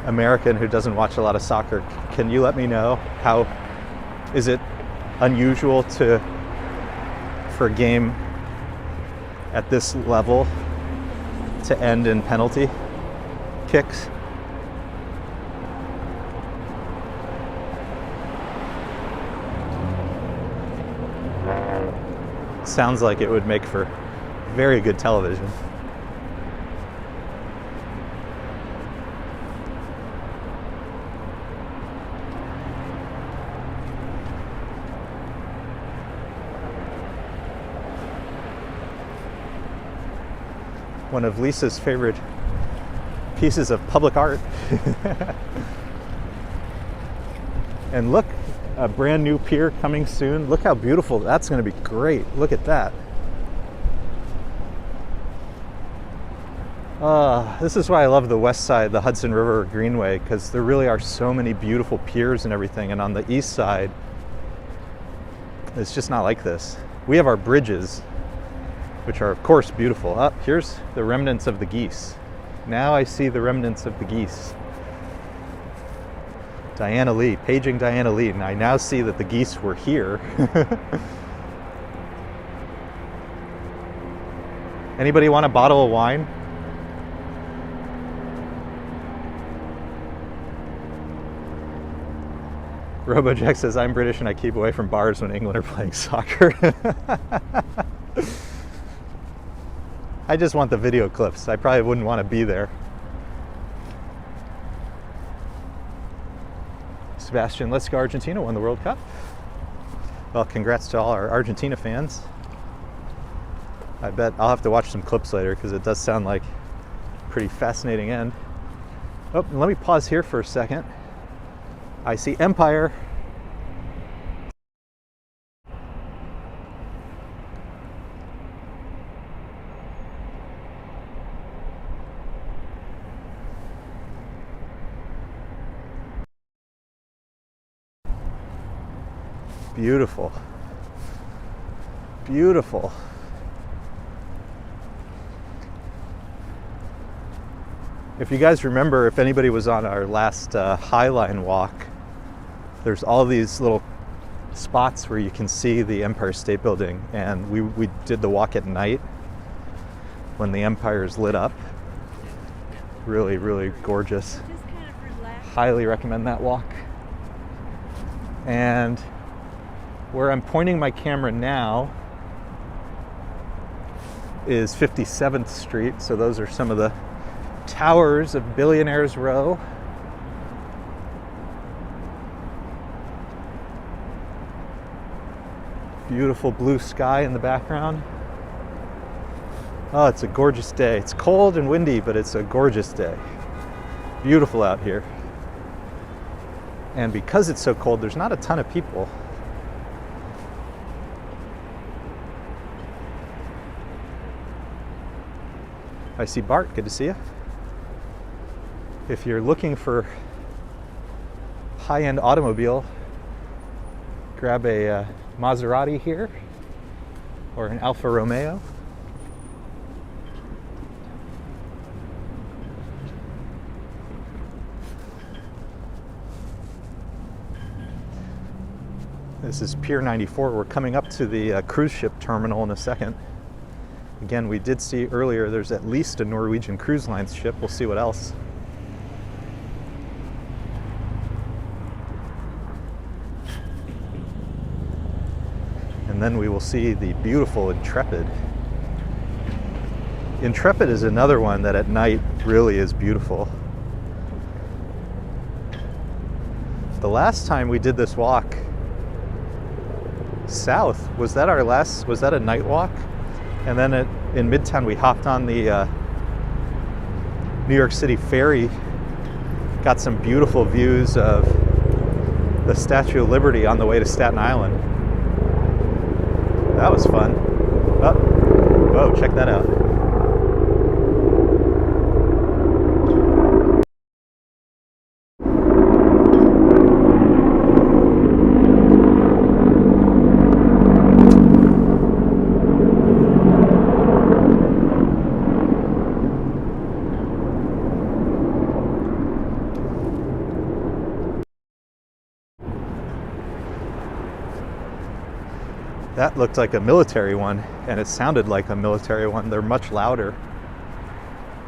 American who doesn't watch a lot of soccer. Can you let me know how, is it unusual for a game at this level to end in penalty kicks? Sounds like it would make for very good television. One of Lisa's favorite pieces of public art. And look, a brand new pier coming soon. Look how beautiful, that's gonna be great. Look at that. This is why I love the west side, the Hudson River Greenway, because there really are so many beautiful piers and everything. And on the east side, it's just not like this. We have our bridges, which are of course beautiful. Here's the remnants of the geese. Now I see the remnants of the geese. Diana Lee, paging Diana Lee, and I now see that the geese were here. Anybody want a bottle of wine? RoboJack says, I'm British and I keep away from bars when England are playing soccer. I just want the video clips. I probably wouldn't want to be there. Sebastian, let's go Argentina, won the World Cup. Well, congrats to all our Argentina fans. I bet I'll have to watch some clips later because it does sound like a pretty fascinating end. Oh, let me pause here for a second. I see Empire. Beautiful. Beautiful. If you guys remember, if anybody was on our last Highline walk, there's all these little spots where you can see the Empire State Building, and we did the walk at night when the Empire is lit up. Really, really gorgeous. Highly recommend that walk. And where I'm pointing my camera now is 57th Street, so those are some of the towers of Billionaires Row. Beautiful blue sky in the background. Oh, it's a gorgeous day. It's cold and windy, but it's a gorgeous day. Beautiful out here. And because it's so cold, there's not a ton of people. I see Bart, good to see you. If you're looking for high-end automobile, grab a Maserati here or an Alfa Romeo. This is Pier 94. We're coming up to the cruise ship terminal in a second. Again, we did see earlier there's at least a Norwegian Cruise Lines ship. We'll see what else. And then we will see the beautiful Intrepid. Intrepid is another one that at night really is beautiful. The last time we did this walk south, was that a night walk? And then in Midtown we hopped on the New York City ferry, got some beautiful views of the Statue of Liberty on the way to Staten Island. That was fun. Oh, whoa, check that out. That looked like a military one, and it sounded like a military one. They're much louder.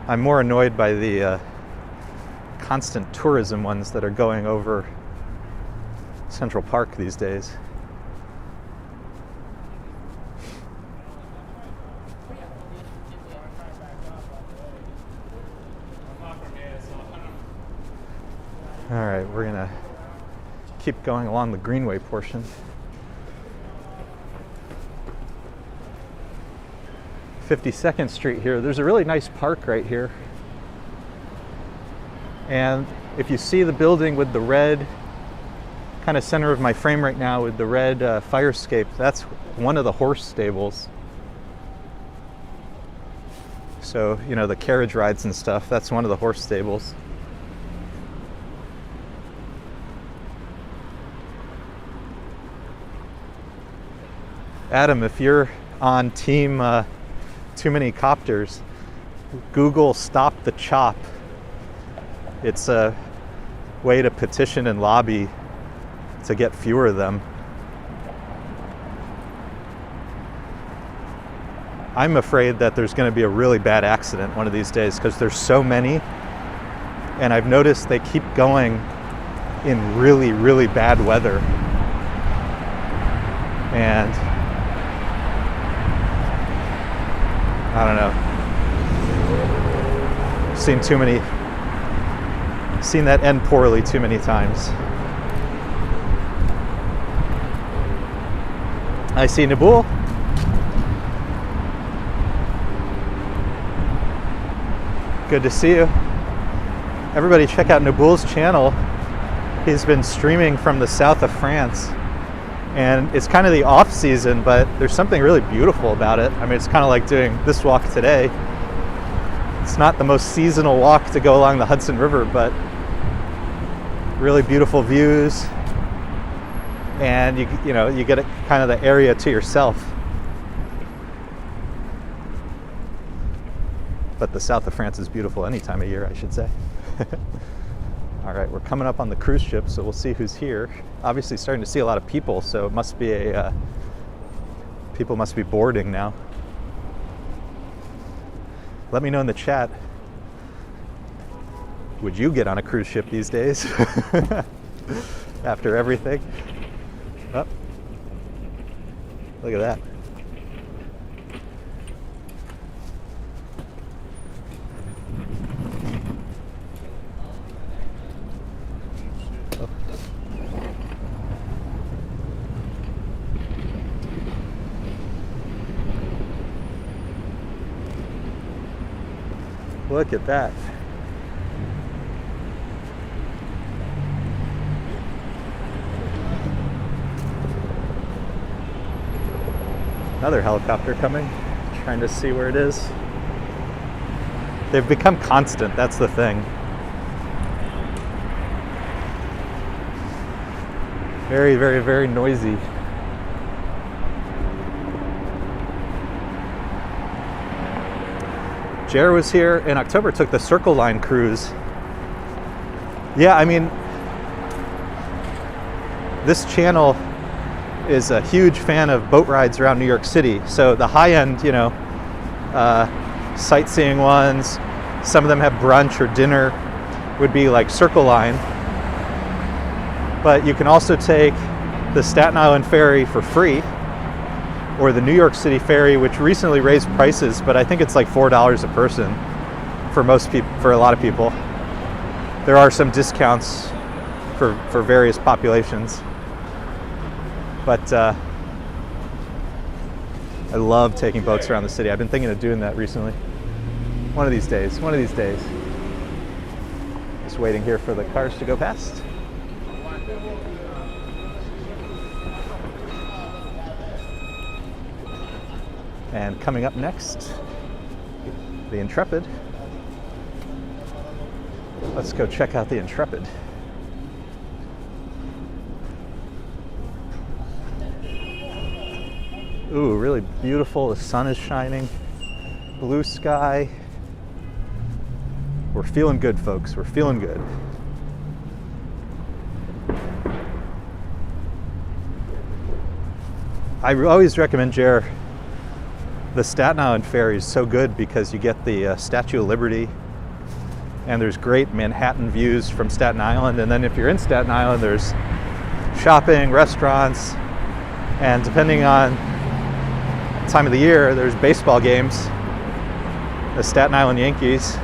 I'm more annoyed by the constant tourism ones that are going over Central Park these days. All right, we're gonna keep going along the Greenway portion. 52nd Street here. There's a really nice park right here. And if you see the building with the red, kind of center of my frame right now with the red fire escape, that's one of the horse stables. So, you know, the carriage rides and stuff, that's one of the horse stables. Adam, if you're on team too many copters, Google Stop the Chop. It's a way to petition and lobby to get fewer of them. I'm afraid that there's going to be a really bad accident one of these days because there's so many, and I've noticed they keep going in really, really bad weather. And I don't know. Seen that end poorly too many times. I see Nabul. Good to see you. Everybody check out Nabul's channel. He's been streaming from the south of France. And it's kind of the off season, but there's something really beautiful about it. I mean, it's kind of like doing this walk today. It's not the most seasonal walk to go along the Hudson River, but really beautiful views. And you know, you get kind of the area to yourself. But the south of France is beautiful any time of year, I should say. All right, we're coming up on the cruise ship, so we'll see who's here. Obviously starting to see a lot of people, so it must be people must be boarding now. Let me know in the chat, would you get on a cruise ship these days? After everything? Oh, look at that. Look at that. Another helicopter coming, trying to see where it is. They've become constant, that's the thing. Very, very, very noisy. Jared was here in October, took the Circle Line cruise. Yeah, I mean, this channel is a huge fan of boat rides around New York City. So the high-end, sightseeing ones, some of them have brunch or dinner, would be like Circle Line. But you can also take the Staten Island ferry for free, or the New York City ferry, which recently raised prices, but I think it's like $4 a person for most people, for a lot of people. There are some discounts for various populations. But I love taking boats around the city. I've been thinking of doing that recently. One of these days. Just waiting here for the cars to go past. And coming up next, the Intrepid. Let's go check out the Intrepid. Ooh, really beautiful. The sun is shining. Blue sky. We're feeling good, folks. We're feeling good. I always recommend, Jer, the Staten Island ferry is so good because you get the Statue of Liberty, and there's great Manhattan views from Staten Island. And then if you're in Staten Island, there's shopping, restaurants, and depending on time of the year, there's baseball games. The Staten Island Yankees.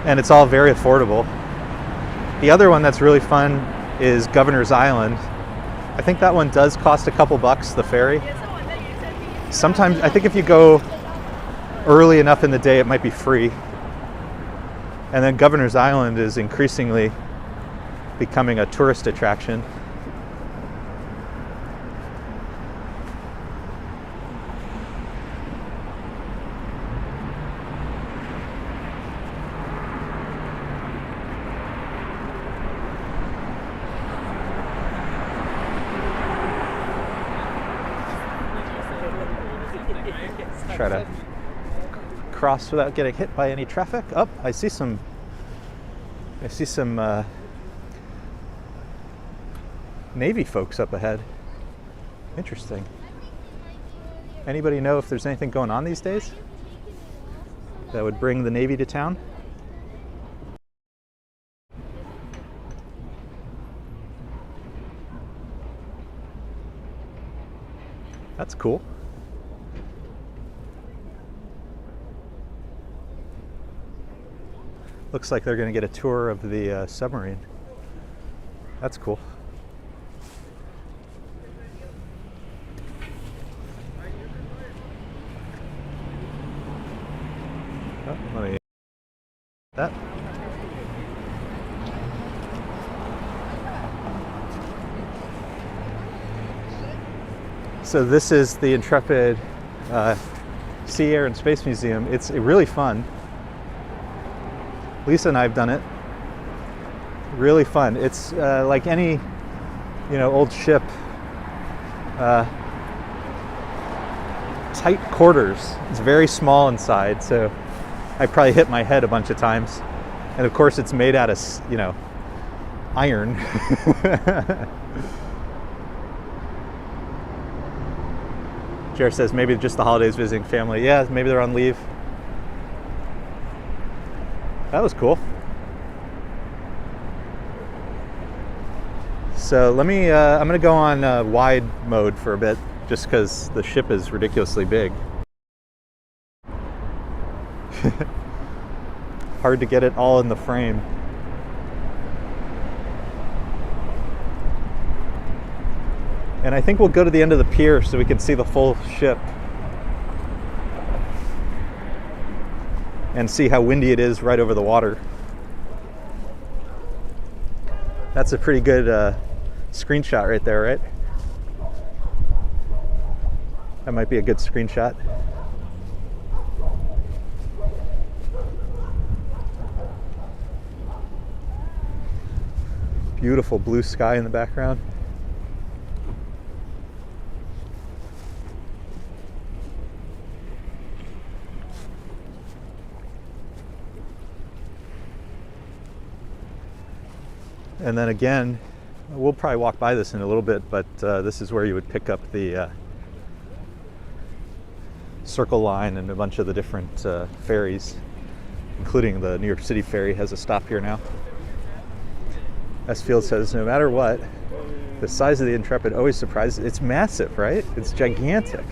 And it's all very affordable. The other one that's really fun is Governor's Island. I think that one does cost a couple bucks, the ferry. Sometimes, I think if you go early enough in the day, it might be free. And then Governor's Island is increasingly becoming a tourist attraction. Try to cross without getting hit by any traffic. Oh, I see some Navy folks up ahead. Interesting. Anybody know if there's anything going on these days that would bring the Navy to town? That's cool. Looks like they're going to get a tour of the submarine. That's cool. Oh, let me that. So this is the Intrepid Sea, Air, and Space Museum. It's really fun. Lisa and I have done it. Really fun. It's like any, old ship. Tight quarters. It's very small inside, so I probably hit my head a bunch of times. And of course, it's made out of, iron. Jared says maybe just the holidays visiting family. Yeah, maybe they're on leave. That was cool. So let me, I'm going to go on wide mode for a bit, just because the ship is ridiculously big. Hard to get it all in the frame. And I think we'll go to the end of the pier so we can see the full ship. and see how windy it is right over the water. That's a pretty good screenshot right there, right? That might be a good screenshot. Beautiful blue sky in the background. And then again, we'll probably walk by this in a little bit, but this is where you would pick up the Circle Line and a bunch of the different ferries, including the New York City ferry has a stop here now. S. Field says, no matter what, the size of the Intrepid always surprises. It's massive, right? It's gigantic.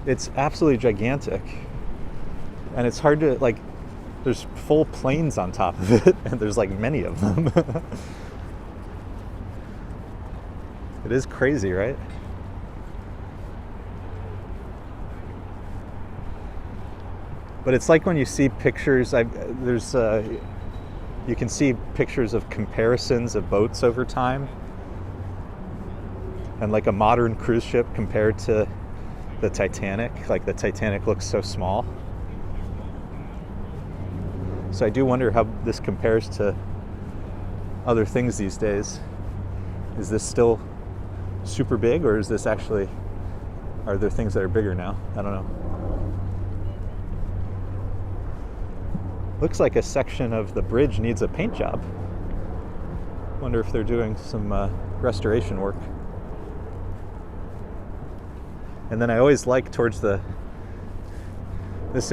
It's absolutely gigantic. And it's hard to, like, there's full planes on top of it, and there's like many of them. It is crazy, right? But it's like when you see pictures, you can see pictures of comparisons of boats over time, and like a modern cruise ship compared to the Titanic. Like the Titanic looks so small. So I do wonder how this compares to other things these days. Is this still super big, or is this actually, are there things that are bigger now? I don't know. Looks like a section of the bridge needs a paint job. Wonder if they're doing some restoration work. And then I always like towards this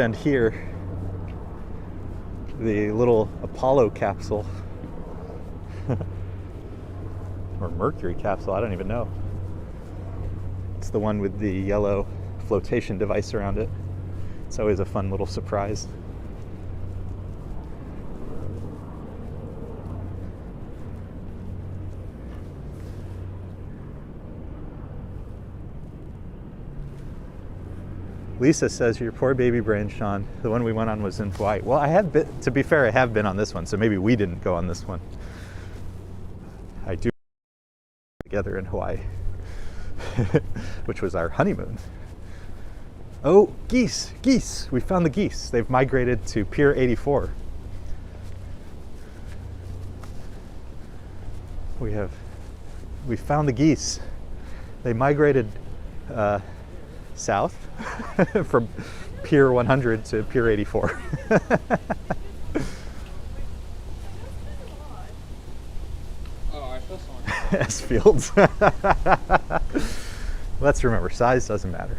end here, the little Apollo capsule. Or Mercury capsule, I don't even know. It's the one with the yellow flotation device around it. It's always a fun little surprise. Lisa says, your poor baby brain, Sean. The one we went on was in Hawaii. Well, I have been, to be fair, I have been on this one, so maybe we didn't go on this one. I do together in Hawaii, which was our honeymoon. Oh, geese, geese. We found the geese. They've migrated to Pier 84. We found the geese. They migrated south from Pier 100 to Pier 84. S. Fields. Let's remember, size doesn't matter.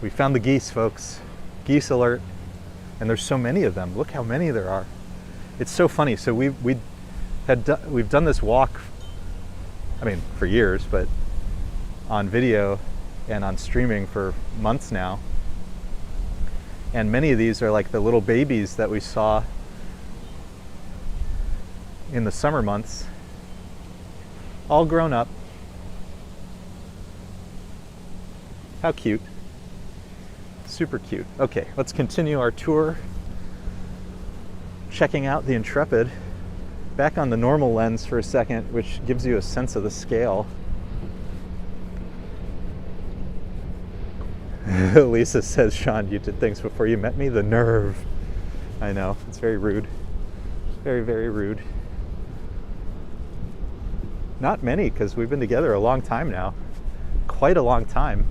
We found the geese, folks. Geese alert. And there's so many of them. Look how many there are. It's so funny. So we've done this walk, I mean, for years, but on video and on streaming for months now. And many of these are like the little babies that we saw in the summer months, all grown up. How cute. Super cute. Okay, let's continue our tour, checking out the Intrepid. Back on the normal lens for a second, which gives you a sense of the scale. Lisa says, Sean, you did things before you met me? The nerve. I know, it's very rude. Very, very rude. Not many, because we've been together a long time now. Quite a long time.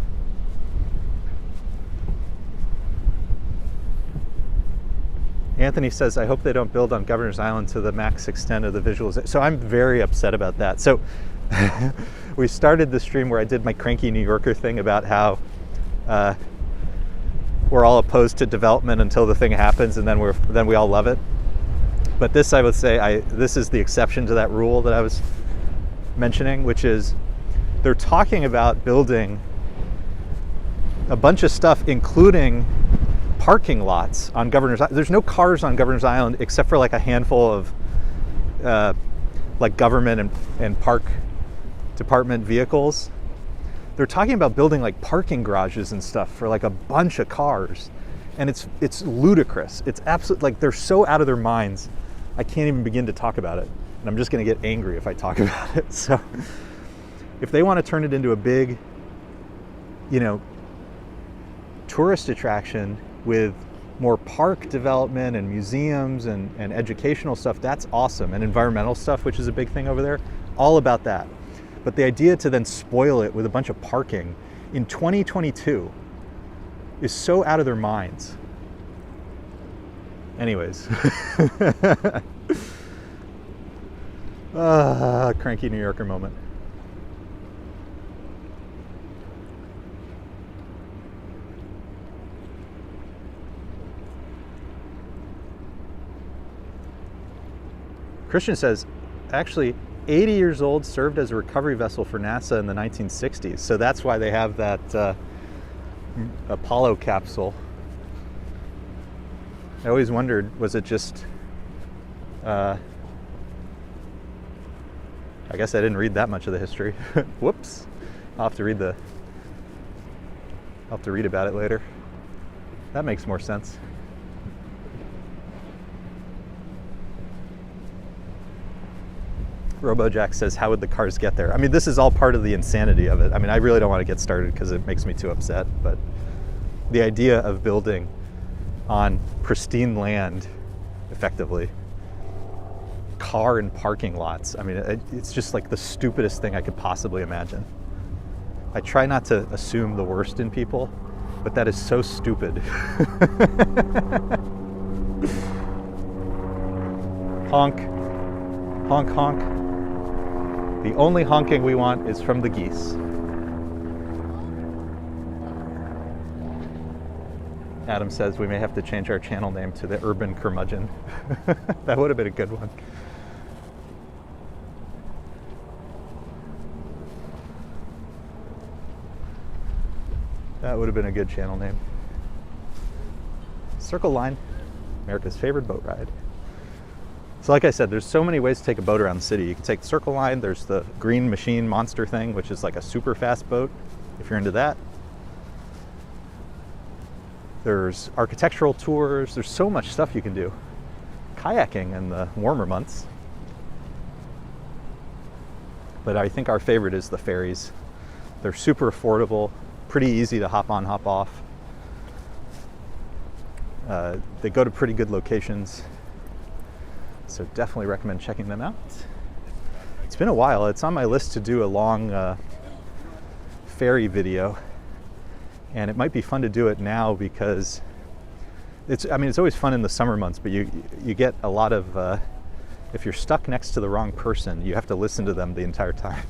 Anthony says, I hope they don't build on Governor's Island to the max extent of the visuals. So I'm very upset about that. So we started the stream where I did my cranky New Yorker thing about how we're all opposed to development until the thing happens, and then we all love it. But this, I would say, this is the exception to that rule that I was mentioning, which is they're talking about building a bunch of stuff, including parking lots on Governor's Island. There's no cars on Governor's Island except for like a handful of like government and park department vehicles. they're talking about building like parking garages and stuff for like a bunch of cars. And it's ludicrous. It's absolute, like they're so out of their minds. I can't even begin to talk about it. And I'm just gonna get angry if I talk about it. So if they want to turn it into a big, you know, tourist attraction with more park development and museums and educational stuff, that's awesome. And environmental stuff, which is a big thing over there, all about that. But the idea to then spoil it with a bunch of parking in 2022 is so out of their minds. Anyways. Cranky New Yorker moment. Christian says, actually, 80 years old, served as a recovery vessel for NASA in the 1960s. So that's why they have that Apollo capsule. I always wondered, was it just, I guess I didn't read that much of the history. Whoops. I'll have to read about it later. That makes more sense. RoboJack says, how would the cars get there? I mean, this is all part of the insanity of it. I mean, I really don't want to get started because it makes me too upset, but the idea of building on pristine land, effectively, car and parking lots, I mean, it's just like the stupidest thing I could possibly imagine. I try not to assume the worst in people, but that is so stupid. Honk, honk, honk. The only honking we want is from the geese. Adam says we may have to change our channel name to the Urban Curmudgeon. That would have been a good one. That would have been a good channel name. Circle Line, America's favorite boat ride. So like I said, there's so many ways to take a boat around the city. You can take the Circle Line, there's the Green Machine Monster thing, which is like a super fast boat, if you're into that. There's architectural tours, there's so much stuff you can do. Kayaking in the warmer months. But I think our favorite is the ferries. They're super affordable, pretty easy to hop on, hop off. They go to pretty good locations. So definitely recommend checking them out. It's been a while. It's on my list to do a long ferry video. And it might be fun to do it now because it's always fun in the summer months, but you get a lot of, if you're stuck next to the wrong person, you have to listen to them the entire time.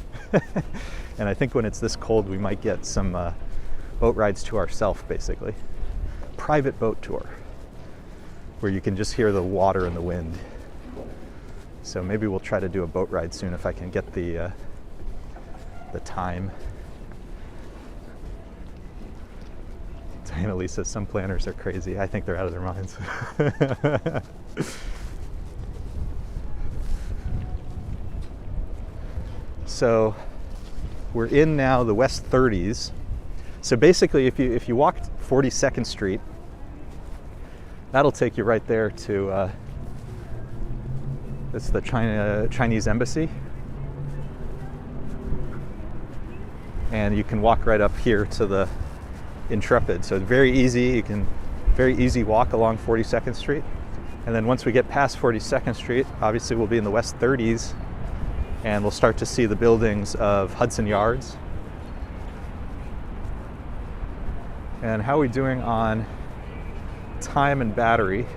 And I think when it's this cold, we might get some boat rides to ourselves, basically. Private boat tour, where you can just hear the water and the wind. So maybe we'll try to do a boat ride soon if I can get the time. Diana Lee says some planners are crazy. I think they're out of their minds. So we're in now the West 30s. So basically, if you walk 42nd Street, that'll take you right there to it's the Chinese Embassy. And you can walk right up here to the Intrepid. So it's very easy. You can very easy walk along 42nd Street. And then once we get past 42nd Street, obviously we'll be in the West 30s and we'll start to see the buildings of Hudson Yards. And how are we doing on time and battery?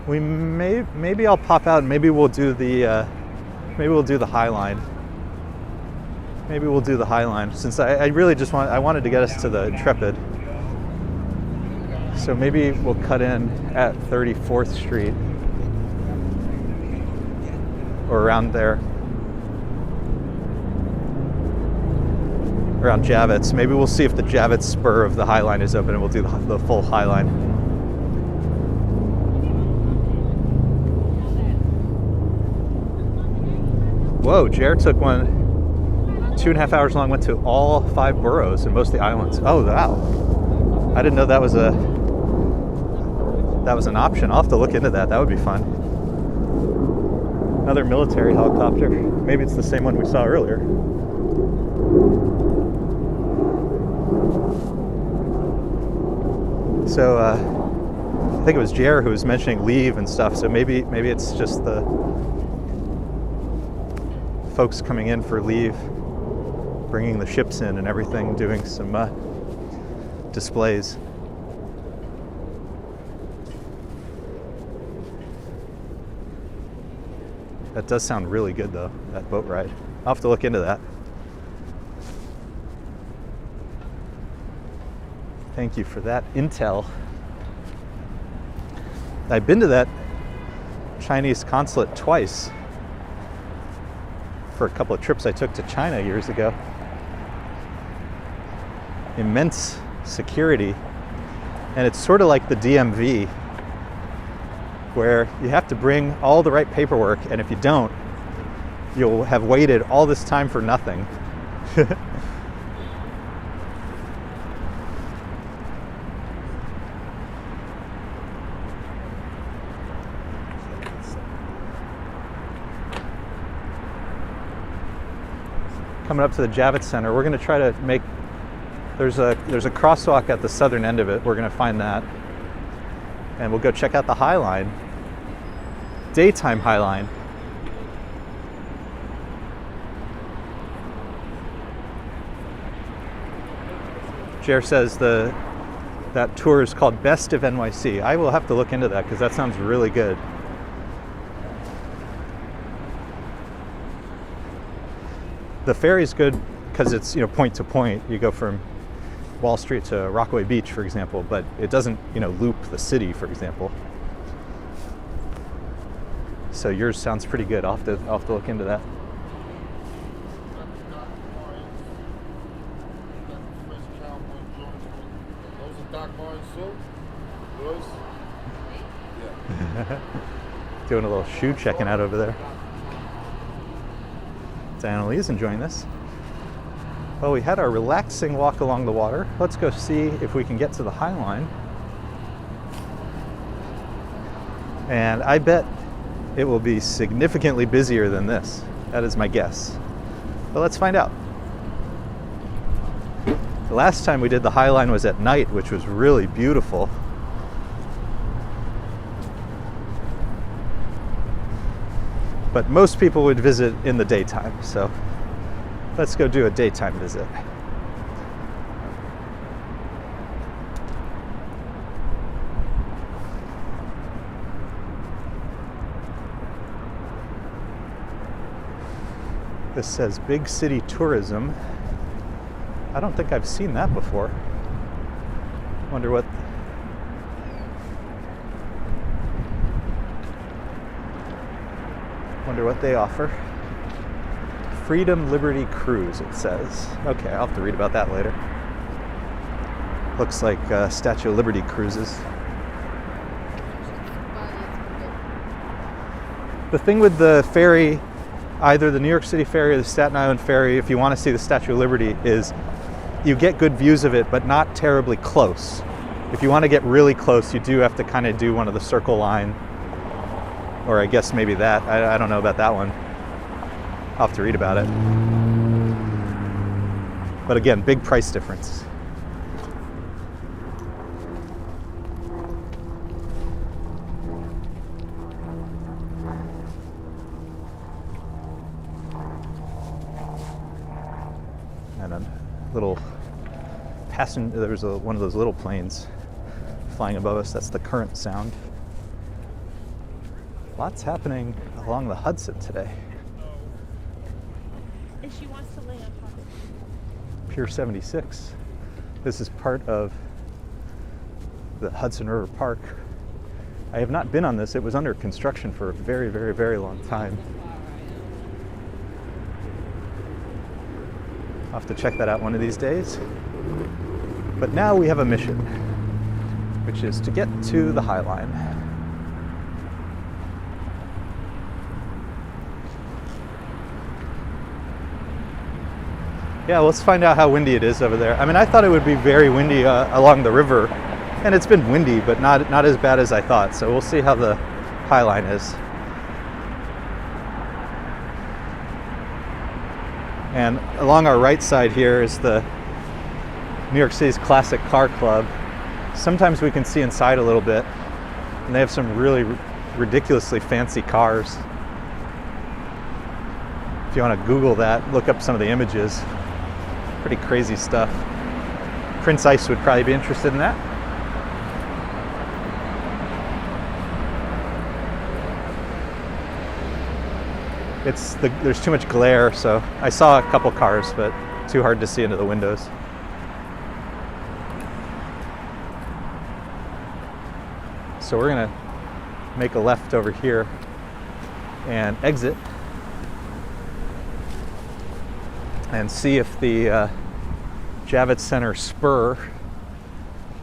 We maybe I'll pop out and maybe we'll do the High Line. Maybe we'll do the High Line since I really just wanted to get us to the Intrepid. So maybe we'll cut in at 34th Street or around there. Around Javits. Maybe we'll see if the Javits spur of the High Line is open and we'll do the full High Line. Whoa, Jer took one 2.5 hours long, went to all 5 boroughs and most of the islands. Oh, wow. I didn't know that was an option. I'll have to look into that. That would be fun. Another military helicopter. Maybe it's the same one we saw earlier. So I think it was Jer who was mentioning leave and stuff. So maybe it's just the folks coming in for leave, bringing the ships in and everything, doing some displays. That does sound really good though, that boat ride. I'll have to look into that. Thank you for that intel. I've been to that Chinese consulate twice for a couple of trips I took to China years ago. Immense security, and it's sort of like the DMV, where you have to bring all the right paperwork, and if you don't, you'll have waited all this time for nothing. Coming up to the Javits Center, we're going to try to make, there's a crosswalk at the southern end of it. We're going to find that, and we'll go check out the High Line, daytime High Line. Jer says that tour is called Best of NYC. I will have to look into that because that sounds really good. The ferry's good because it's, point to point. You go from Wall Street to Rockaway Beach, for example, but it doesn't, loop the city, for example. So yours sounds pretty good. I'll have to look into that. Doing a little shoe checking out over there. Diana Lee's enjoying this. Well, we had our relaxing walk along the water. Let's go see if we can get to the High Line. And I bet it will be significantly busier than this. That is my guess. But let's find out. The last time we did the High Line was at night, which was really beautiful. But most people would visit in the daytime, so let's go do a daytime visit. This says Big City Tourism. I don't think I've seen that before. Wonder what they offer. Freedom Liberty Cruise, it says. Okay, I'll have to read about that later. Looks like Statue of Liberty cruises. The thing with the ferry, either the New York City ferry or the Staten Island ferry, if you want to see the Statue of Liberty, is you get good views of it, but not terribly close. If you want to get really close, you do have to kind of do one of the Circle Line, or I guess maybe that. I don't know about that one. I'll have to read about it. But again, big price difference. And a little passenger, there was one of those little planes flying above us. That's the current sound. Lots happening along the Hudson today. And she wants to lay on top of it. Pier 76. This is part of the Hudson River Park. I have not been on this. It was under construction for a very, very, very long time. I'll have to check that out one of these days. But now we have a mission, which is to get to the High Line. Yeah, let's find out how windy it is over there. I mean, I thought it would be very windy along the river, and it's been windy, but not as bad as I thought. So we'll see how the high line is. And along our right side here is the New York City's Classic Car Club. Sometimes we can see inside a little bit, and they have some really ridiculously fancy cars. If you want to Google that, look up some of the images. Pretty crazy stuff. Prince Ice would probably be interested in that. There's too much glare, so I saw a couple cars, but too hard to see into the windows. So we're gonna make a left over here and exit and see if the Javits Center spur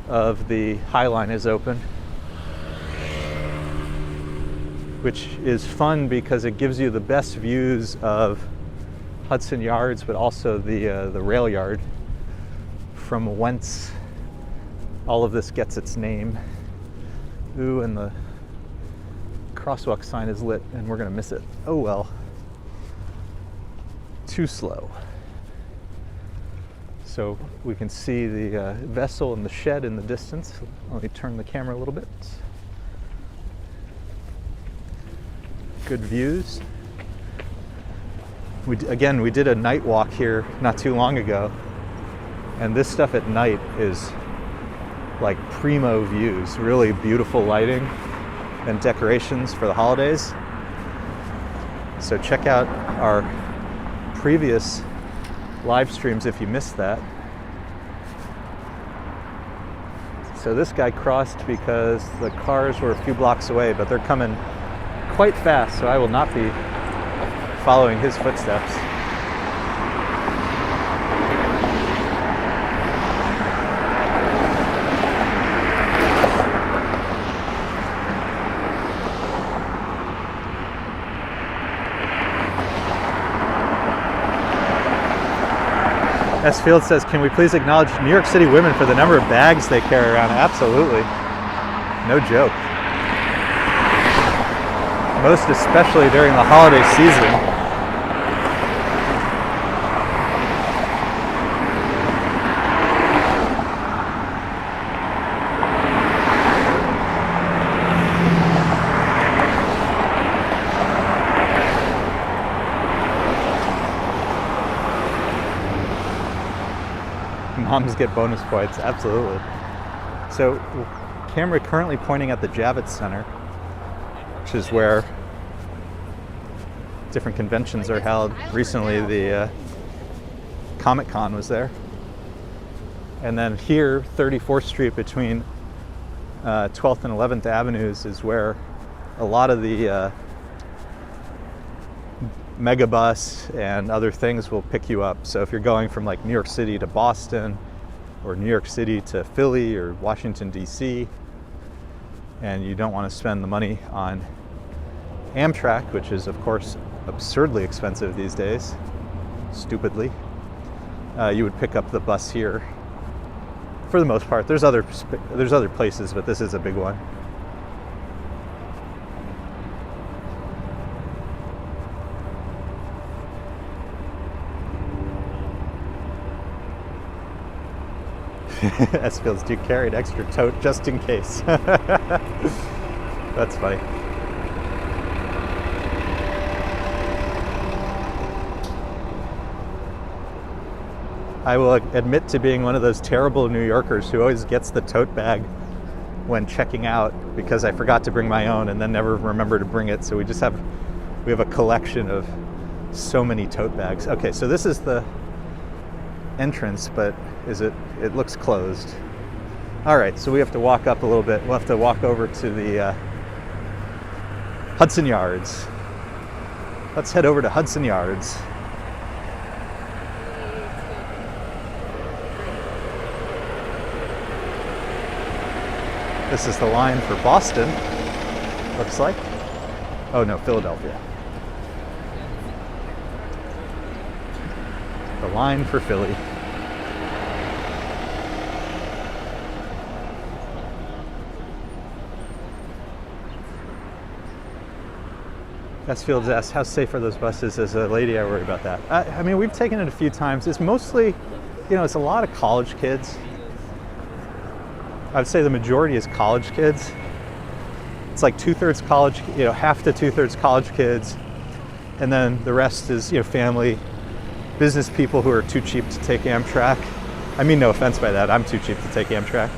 of the High Line is open, which is fun because it gives you the best views of Hudson Yards, but also the rail yard from whence all of this gets its name. Ooh, and the crosswalk sign is lit and we're gonna miss it. Oh well. Too slow. So we can see the vessel and the shed in the distance. Let me turn the camera a little bit. Good views. We did a night walk here not too long ago, and this stuff at night is like primo views, really beautiful lighting and decorations for the holidays. So check out our previous live streams if you missed that. So this guy crossed because the cars were a few blocks away, but they're coming quite fast, so I will not be following his footsteps. S. Field says, can we please acknowledge New York City women for the number of bags they carry around? Absolutely. No joke. Most especially during the holiday season. Moms get bonus points, absolutely. So, camera currently pointing at the Javits Center, which is where different conventions are held. Recently, the Comic-Con was there. And then here, 34th Street between 12th and 11th Avenues is where a lot of the megabus and other things will pick you up. So if you're going from like New York City to Boston, or New York City to Philly, or Washington, D.C., and you don't want to spend the money on Amtrak, which is of course absurdly expensive these days, stupidly, you would pick up the bus here. For the most part, there's other places, but this is a big one. S-Fields do carry an extra tote just in case. That's funny. I will admit to being one of those terrible New Yorkers who always gets the tote bag when checking out because I forgot to bring my own and then never remember to bring it. So we have a collection of so many tote bags. Okay, so this is the entrance, but it looks closed. All right, so we have to walk up a little bit. We'll have to walk over to the Hudson Yards. Let's head over to Hudson Yards. This is the line for Boston, looks like. Oh no, Philadelphia. The line for Philly. Fields asked, how safe are those buses? As a lady, I worry about that. I mean, we've taken it a few times. It's mostly, it's a lot of college kids. I would say the majority is college kids. It's like 2/3 college, half to 2/3 college kids. And then the rest is, family, business people who are too cheap to take Amtrak. I mean, no offense by that. I'm too cheap to take Amtrak.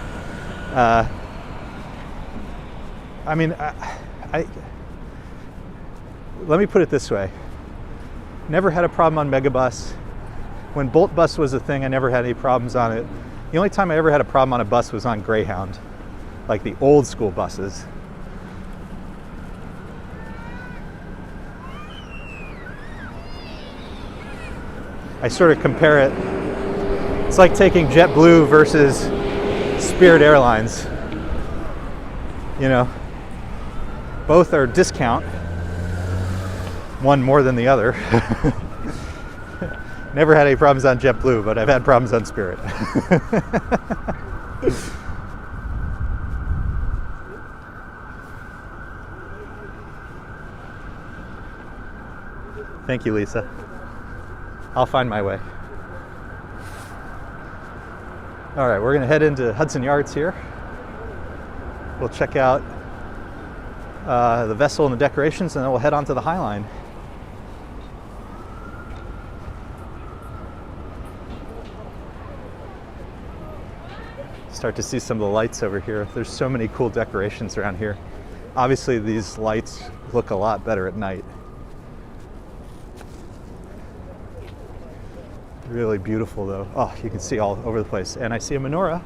Let me put it this way. Never had a problem on Megabus. When Bolt Bus was a thing, I never had any problems on it. The only time I ever had a problem on a bus was on Greyhound, like the old school buses. I sort of compare it. It's like taking JetBlue versus Spirit Airlines. Both are discount. One more than the other. Never had any problems on JetBlue, but I've had problems on Spirit. Thank you, Lisa. I'll find my way. All right, we're going to head into Hudson Yards here. We'll check out the vessel and the decorations, and then we'll head on to the High Line. Start to see some of the lights over here. There's so many cool decorations around here. Obviously, these lights look a lot better at night. Really beautiful, though. Oh, you can see all over the place. And I see a menorah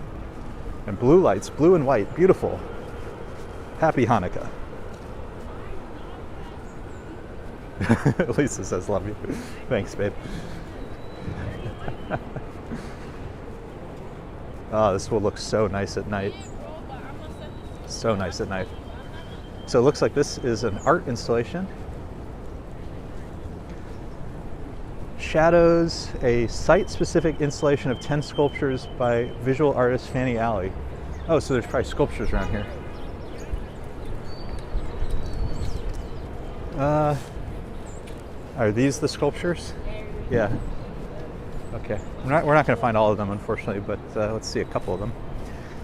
and blue lights, blue and white. Beautiful. Happy Hanukkah. Lisa says, love you. Thanks, babe. Oh, this will look so nice at night. So nice at night. So it looks like this is an art installation. Shadows, a site-specific installation of 10 sculptures by visual artist Fanny Alley. Oh, so there's probably sculptures around here. Are these the sculptures? Yeah. Okay. We're not going to find all of them, unfortunately, but let's see a couple of them.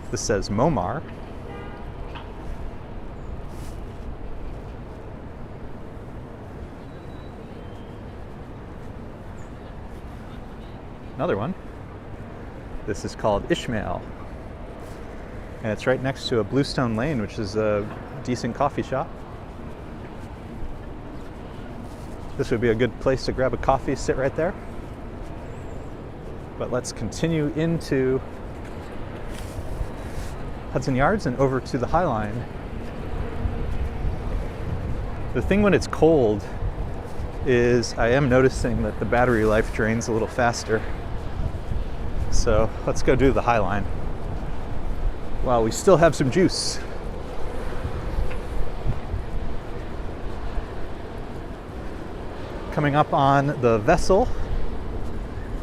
This says Momar. Another one. This is called Ishmael. And it's right next to a Bluestone Lane, which is a decent coffee shop. This would be a good place to grab a coffee, sit right there. But let's continue into Hudson Yards and over to the High Line. The thing when it's cold is I am noticing that the battery life drains a little faster. So let's go do the High Line while we still have some juice. Coming up on the vessel,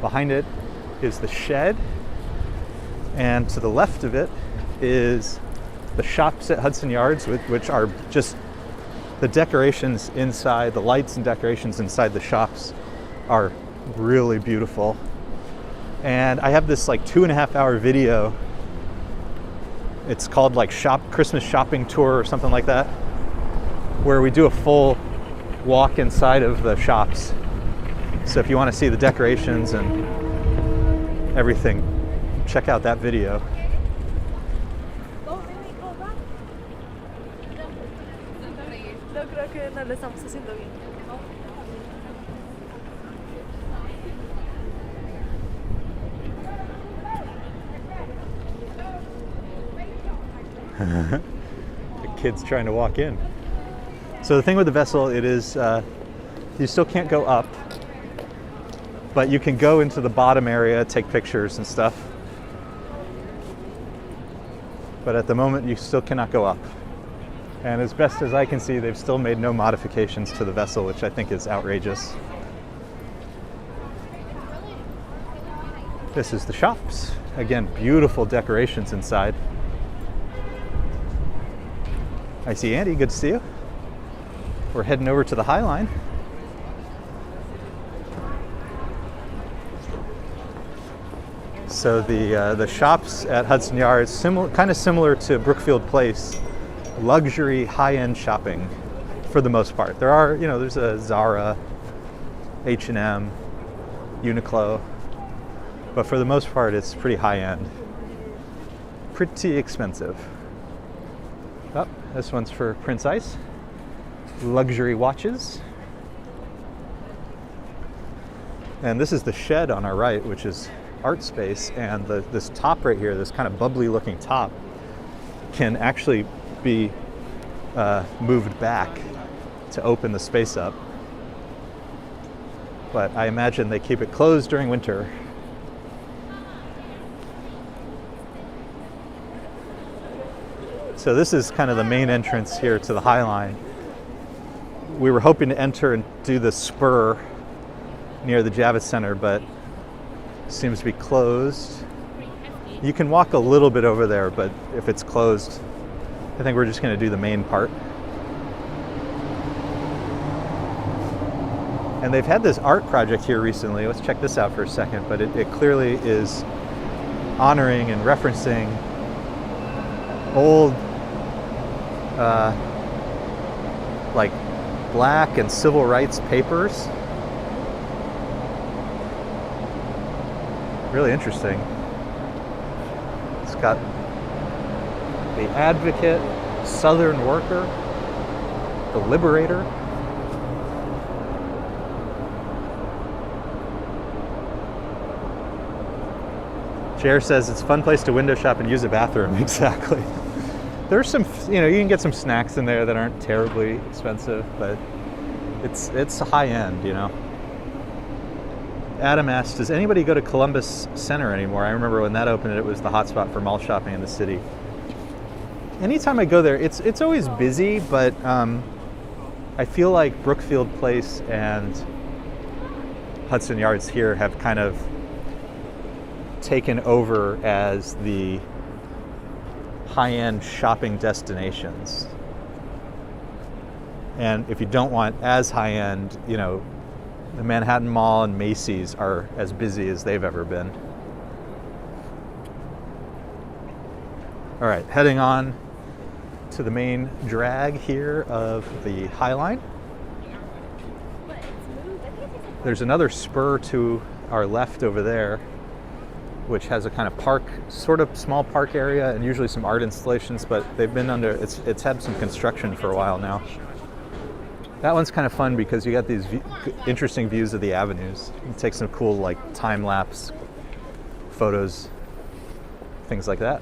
behind it is the shed, and to the left of it is the shops at Hudson Yards, which are just the decorations inside, the lights and decorations inside the shops are really beautiful. And I have this like 2.5-hour video. It's called like Christmas shopping tour or something like that, where we do a full walk inside of the shops. So if you want to see the decorations and everything, check out that video. The kid's trying to walk in. So the thing with the vessel, it is you still can't go up, but you can go into the bottom area, take pictures and stuff. But at the moment, you still cannot go up. And as best as I can see, they've still made no modifications to the vessel, which I think is outrageous. This is the shops. Again, beautiful decorations inside. I see Andy, good to see you. We're heading over to the High Line. So the shops at Hudson Yards, kind of similar to Brookfield Place, luxury high-end shopping for the most part. There are, there's a Zara, H&M, Uniqlo, but for the most part it's pretty high-end, pretty expensive. Oh, this one's for Prince Ice. Luxury watches. And this is the shed on our right, which is art space, and this top right here, this kind of bubbly looking top, can actually be moved back to open the space up. But I imagine they keep it closed during winter. So this is kind of the main entrance here to the High Line. We were hoping to enter and do the spur near the Javits Center, but seems to be closed. You can walk a little bit over there, but if it's closed, I think we're just going to do the main part. And they've had this art project here recently. Let's check this out for a second, but it clearly is honoring and referencing old like black and civil rights papers. Really interesting. It's got the Advocate, Southern Worker, the Liberator. Jer says it's a fun place to window shop and use a bathroom. Exactly. There's some, you can get some snacks in there that aren't terribly expensive, but it's high end, Adam asked, does anybody go to Columbus Center anymore? I remember when that opened, it was the hotspot for mall shopping in the city. Anytime I go there, it's always busy, but I feel like Brookfield Place and Hudson Yards here have kind of taken over as the high-end shopping destinations. And if you don't want as high-end, the Manhattan Mall and Macy's are as busy as they've ever been. All right, heading on to the main drag here of the High Line. There's another spur to our left over there, which has a kind of park, sort of small park area, and usually some art installations, but they've been it's had some construction for a while now. That one's kind of fun because you got these interesting views of the avenues. You can take some cool time-lapse photos, things like that.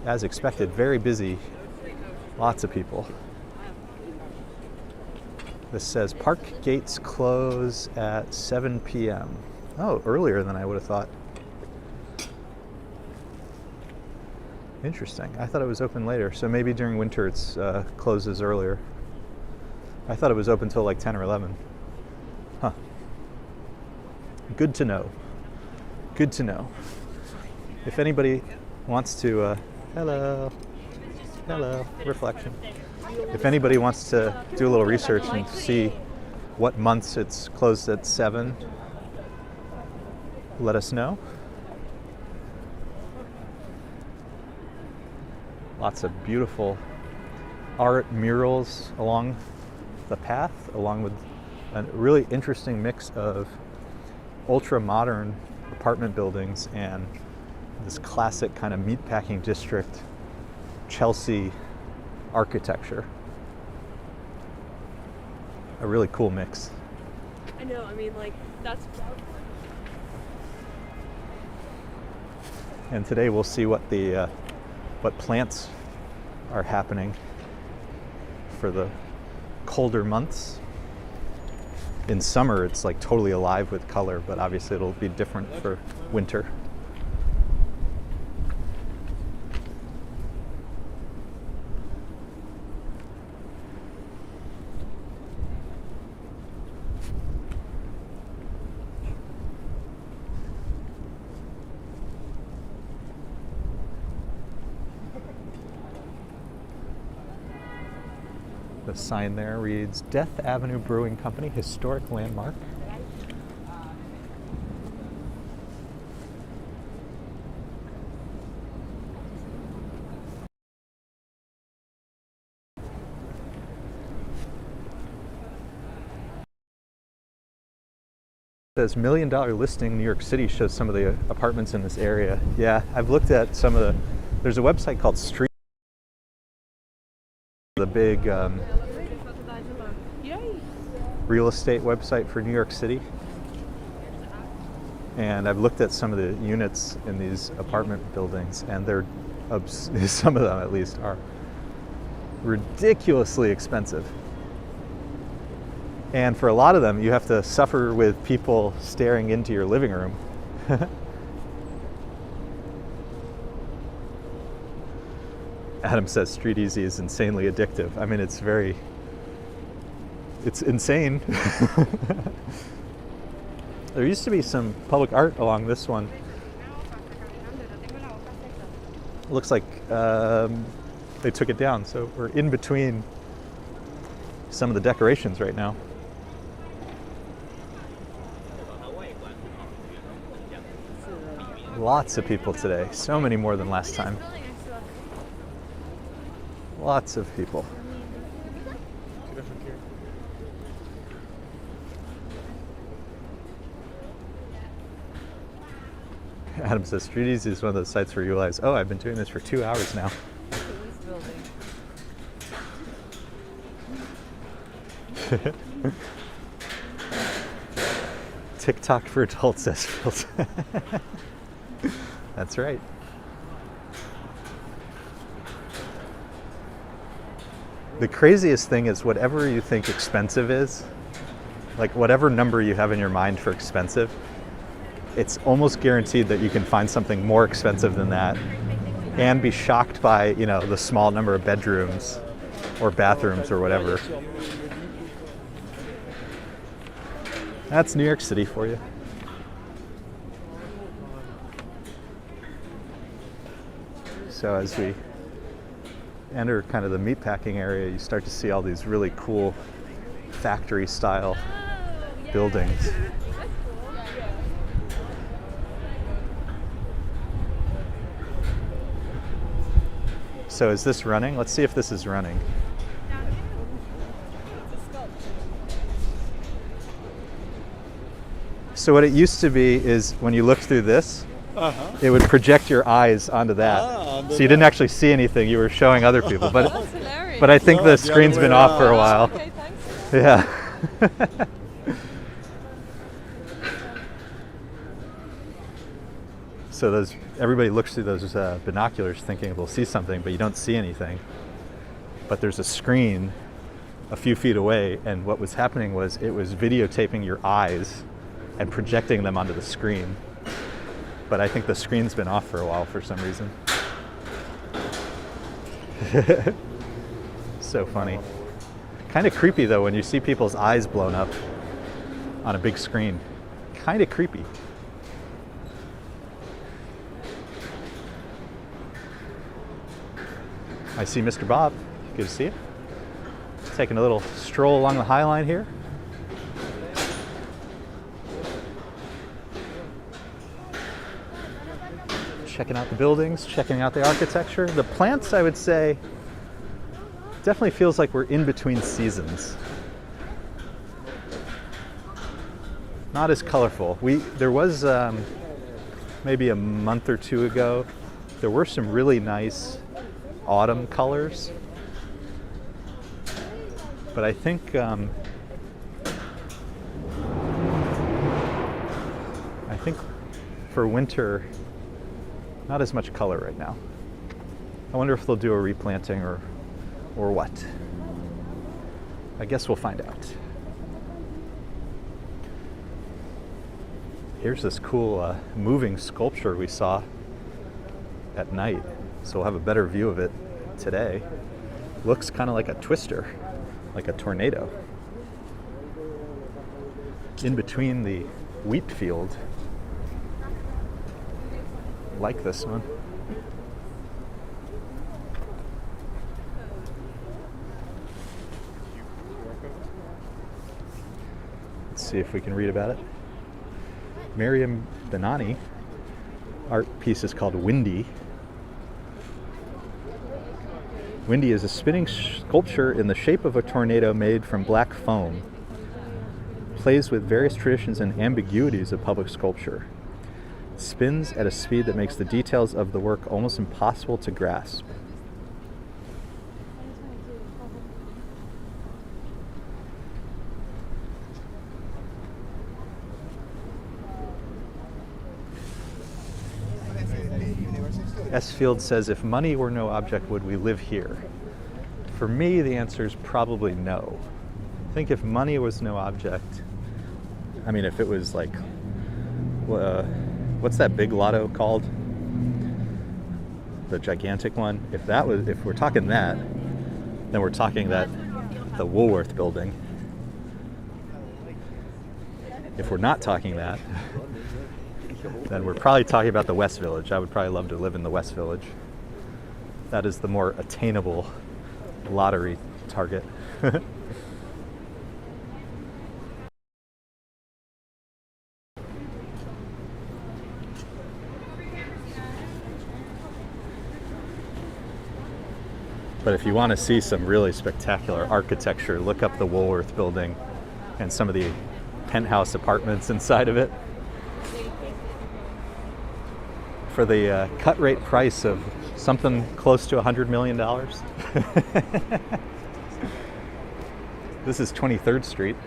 As expected, very busy, lots of people. This says park gates close at 7 p.m. Oh, earlier than I would have thought. Interesting. I thought it was open later, so maybe during winter it's closes earlier. I thought it was open till like 10 or 11. Huh. Good to know. Good to know. If anybody wants to, hello, reflection. If anybody wants to do a little research and see what months it's closed at 7, let us know. Lots of beautiful art murals along the path, along with a really interesting mix of ultra-modern apartment buildings and this classic kind of meatpacking district Chelsea architecture. A really cool mix. I know, that's... And today we'll see what plants are happening for the colder months. In summer it's like totally alive with color, but obviously it'll be different for winter. The sign there reads Death Avenue Brewing Company, historic landmark. Says $1 million listing New York City, shows some of the apartments in this area. Yeah, I've looked at some of the, there's a website called Street, the big real estate website for New York City. And I've looked at some of the units in these apartment buildings, and they're, some of them at least, are ridiculously expensive. And for a lot of them, you have to suffer with people staring into your living room. Adam says Street Easy is insanely addictive. I mean, it's insane. There used to be some public art along this one. It looks like they took it down, so we're in between some of the decorations right now. Lots of people today, so many more than last time. Lots of people. Adam says Street Easy is one of those sites where you realize, oh, I've been doing this for 2 hours now. TikTok for adults, says Phil. That's right. The craziest thing is whatever you think expensive is, like whatever number you have in your mind for expensive, it's almost guaranteed that you can find something more expensive than that and be shocked by, you know, the small number of bedrooms or bathrooms or whatever. That's New York City for you. So as we enter kind of the meatpacking area, you start to see all these really cool factory style buildings. So is this running? Let's see if this is running. So what it used to be is when you looked through this, it would project your eyes onto that. So you didn't actually see anything, you were showing other people. But I think the screen's been off for a while. Okay, thanks. Yeah. So everybody looks through those binoculars thinking they'll see something, but you don't see anything. But there's a screen a few feet away, and what was happening was it was videotaping your eyes and projecting them onto the screen. But I think the screen's been off for a while for some reason. So funny. Kind of creepy though when you see people's eyes blown up on a big screen. Kind of creepy. I see Mr. Bob. Good to see you. Taking a little stroll along the High Line here. Checking out the buildings, checking out the architecture. The plants, I would say, definitely feels like we're in between seasons. Not as colorful. There was maybe a month or two ago, there were some really nice autumn colors. But I think for winter, not as much color right now. I wonder if they'll do a replanting or what. I guess we'll find out. Here's this cool moving sculpture we saw at night, so we'll have a better view of it today. Looks kind of like a twister, like a tornado. In between the wheat field. Like this one. see if we can read about it. Miriam Benani art piece is called Windy. Windy is a spinning sculpture in the shape of a tornado made from black foam. Plays with various traditions and ambiguities of public sculpture. Spins at a speed that makes the details of the work almost impossible to grasp. S. Field says, if money were no object, would we live here? For me, the answer is probably no. I think if money was no object, I mean, if it was like, what's that big lotto called? The gigantic one? If we're talking that, then we're talking the Woolworth building. If we're not talking that, then we're probably talking about the West Village. I would probably love to live in the West Village. That is the more attainable lottery target. But if you want to see some really spectacular architecture, look up the Woolworth building and some of the penthouse apartments inside of it. For the cut rate price of something close to $100 million. This is 23rd Street.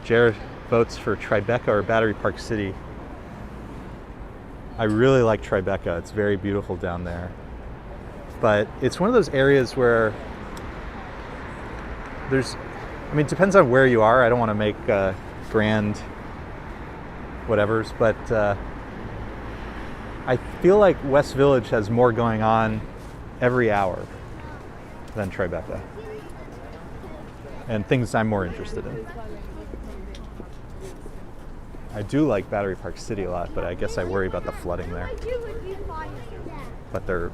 Jared votes for Tribeca or Battery Park City. I really like Tribeca. It's very beautiful down there. But it's one of those areas where it depends on where you are. I don't want to make grand whatevers, but I feel like West Village has more going on every hour than Tribeca, and things I'm more interested in. I do like Battery Park City a lot, but I guess I worry about the flooding there. But they're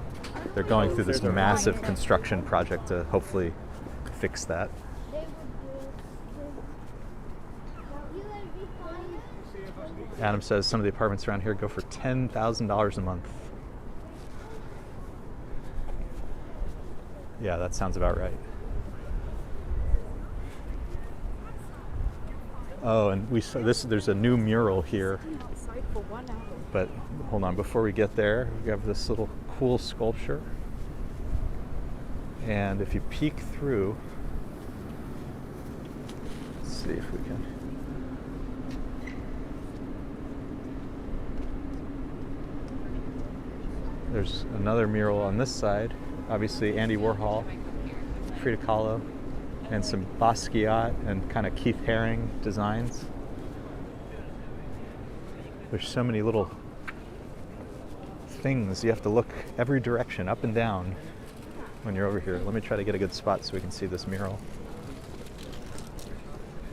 going through this massive construction project to hopefully fix that. Adam says some of the apartments around here go for $10,000 a month. Yeah, that sounds about right. Oh, and we saw this. There's a new mural here. But hold on, before we get there, we have this little cool sculpture. And if you peek through, let's see if we can. There's another mural on this side. Obviously Andy Warhol, Frida Kahlo, and some Basquiat and kind of Keith Haring designs. There's so many little things. You have to look every direction, up and down, when you're over here. Let me try to get a good spot so we can see this mural.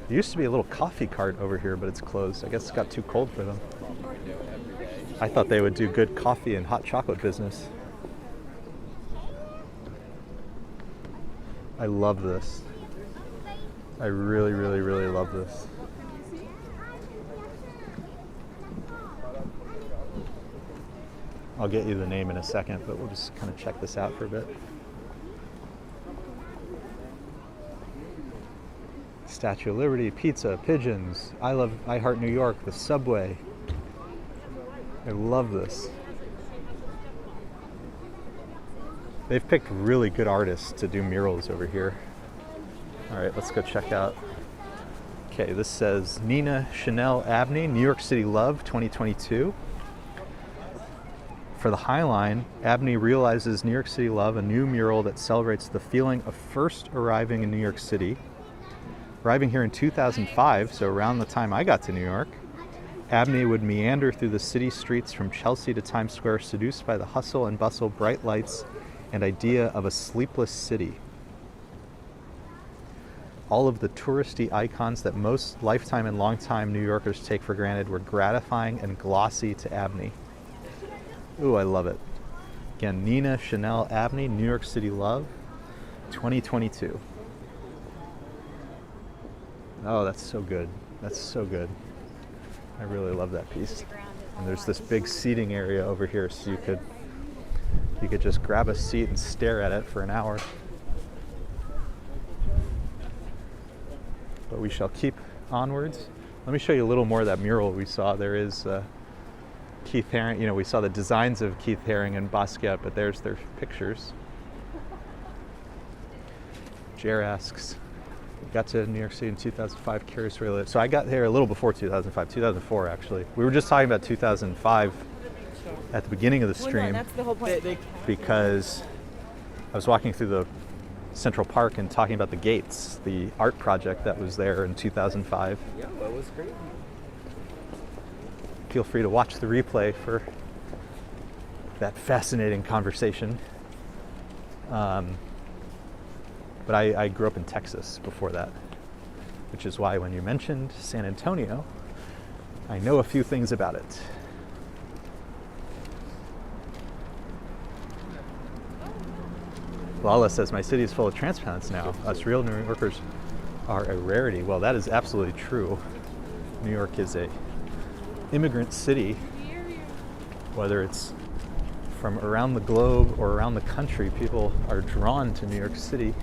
There used to be a little coffee cart over here, but it's closed. I guess it got too cold for them. I thought they would do good coffee and hot chocolate business. I love this. I really, really, really love this. I'll get you the name in a second, but we'll just kind of check this out for a bit. Statue of Liberty, pizza, pigeons, I Heart New York, the subway. I love this. They've picked really good artists to do murals over here. All right, let's go check out. Okay, this says Nina Chanel Abney, New York City Love 2022. For the High Line, Abney realizes New York City Love, a new mural that celebrates the feeling of first arriving in New York City. Arriving here in 2005, so around the time I got to New York, Abney would meander through the city streets from Chelsea to Times Square, seduced by the hustle and bustle, bright lights, and idea of a sleepless city. All of the touristy icons that most lifetime and longtime New Yorkers take for granted were gratifying and glossy to Abney. Ooh, I love it. Again, Nina Chanel Abney, New York City Love, 2022. Oh, that's so good. That's so good. I really love that piece. And there's this big seating area over here, so you could just grab a seat and stare at it for an hour. But we shall keep onwards. Let me show you a little more of that mural we saw. There is Keith Haring. You know, we saw the designs of Keith Haring and Basquiat, but there's their pictures. Jer asks, got to New York City in 2005, curious where you live. So I got here a little before 2005, 2004 actually. We were just talking about 2005 at the beginning of the stream. Well, no, that's the whole point. Because I was walking through the Central Park and talking about the Gates, the art project that was there in 2005. Yeah, that was great. Feel free to watch the replay for that fascinating conversation. But I grew up in Texas before that, which is why when you mentioned San Antonio, I know a few things about it. Lala says, my city is full of transplants now. Us real New Yorkers are a rarity. Well, that is absolutely true. New York is a immigrant city, whether it's from around the globe or around the country. People are drawn to New York City.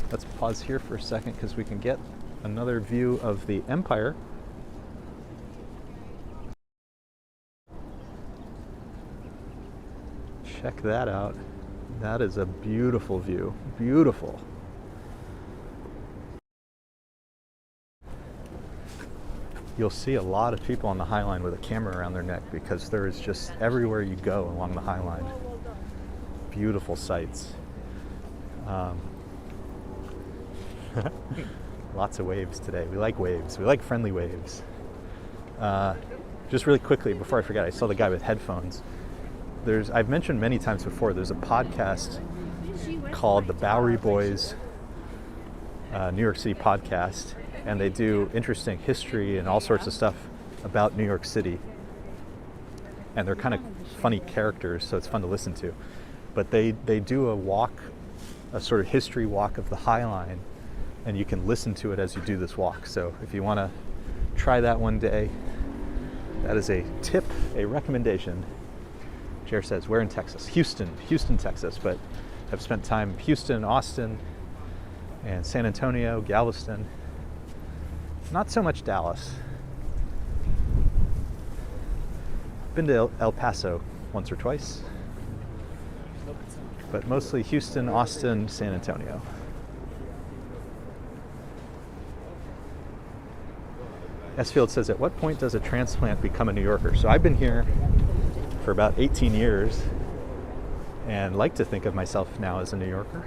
Let's pause here for a second because we can get another view of the Empire. Check that out. That is a beautiful view. Beautiful. You'll see a lot of people on the High Line with a camera around their neck because there is just everywhere you go along the High Line. Beautiful sights. Lots of waves today. We like waves. We like friendly waves. Just really quickly, before I forget, I saw the guy with headphones. I've mentioned many times before, there's a podcast called the Bowery Boys New York City podcast, and they do interesting history and all sorts of stuff about New York City. And they're kind of funny characters, so it's fun to listen to. But they do a walk, a sort of history walk of the High Line, and you can listen to it as you do this walk. So if you want to try that one day, that is a tip, a recommendation. Jer says, where in Texas? Houston, Texas, but I've spent time in Houston, Austin, and San Antonio, Galveston. Not so much Dallas. Been to El Paso once or twice, but mostly Houston, Austin, San Antonio. Esfield says, at what point does a transplant become a New Yorker? So I've been here for about 18 years and like to think of myself now as a New Yorker.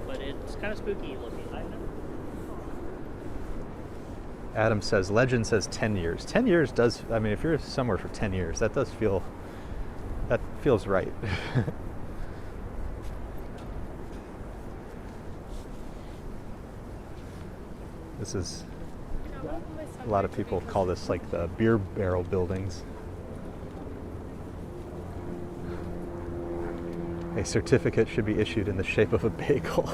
But it's kind of spooky looking. I know. Adam says, legend says 10 years. 10 years does, I mean, if you're somewhere for 10 years, that feels right. This is, a lot of people call this like the beer barrel buildings. A certificate should be issued in the shape of a bagel.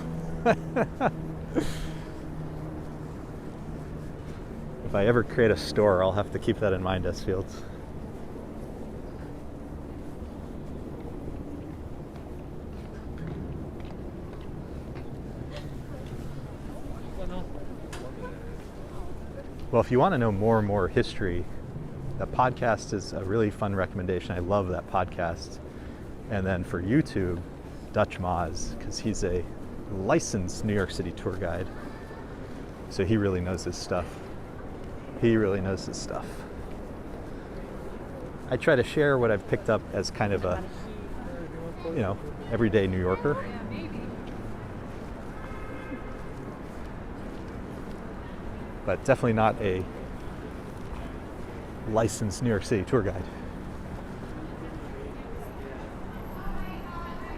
If I ever create a store, I'll have to keep that in mind, Esfields. Well, if you want to know more and more history, that podcast is a really fun recommendation. I love that podcast. And then for YouTube, Dutch Maz, because he's a licensed New York City tour guide. So he really knows his stuff. I try to share what I've picked up as kind of a, everyday New Yorker. But definitely not a licensed New York City tour guide.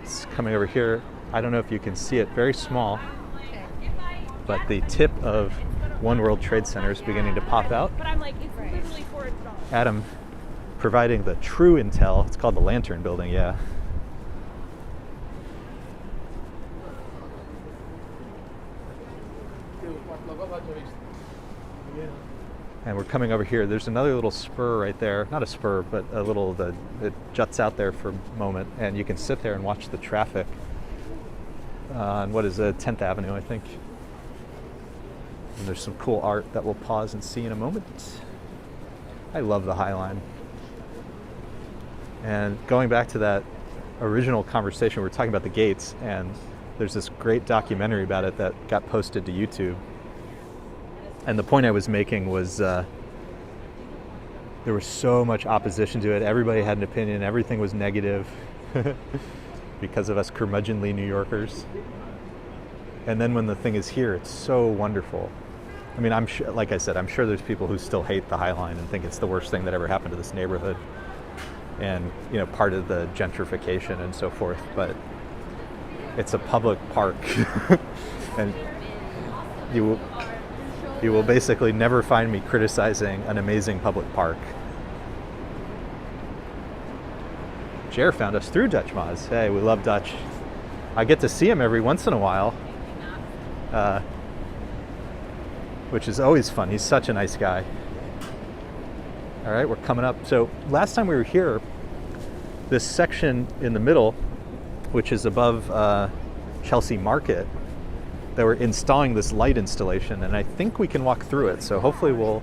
It's coming over here. I don't know if you can see it, very small, but the tip of One World Trade Center is beginning to pop out. But I'm like, it's literally $4. Adam providing the true intel. It's called the Lantern Building, yeah. And we're coming over here. There's another little spur right there. Not a spur, but a little that juts out there for a moment. And you can sit there and watch the traffic on what is 10th Avenue, I think. And there's some cool art that we'll pause and see in a moment. I love the High Line. And going back to that original conversation, we were talking about the gates, and there's this great documentary about it that got posted to YouTube. And the point I was making was there was so much opposition to it. Everybody had an opinion. Everything was negative because of us curmudgeonly New Yorkers. And then when the thing is here, it's so wonderful. I mean, I'm sure, like I said, I'm sure there's people who still hate the High Line and think it's the worst thing that ever happened to this neighborhood, and you know, part of the gentrification and so forth. But it's a public park, and you will basically never find me criticizing an amazing public park. Jer found us through Dutch Moz. Hey, we love Dutch. I get to see him every once in a while. Which is always fun. He's such a nice guy. All right, we're coming up. So last time we were here, this section in the middle, which is above Chelsea Market, they were installing this light installation, and I think we can walk through it. So hopefully we'll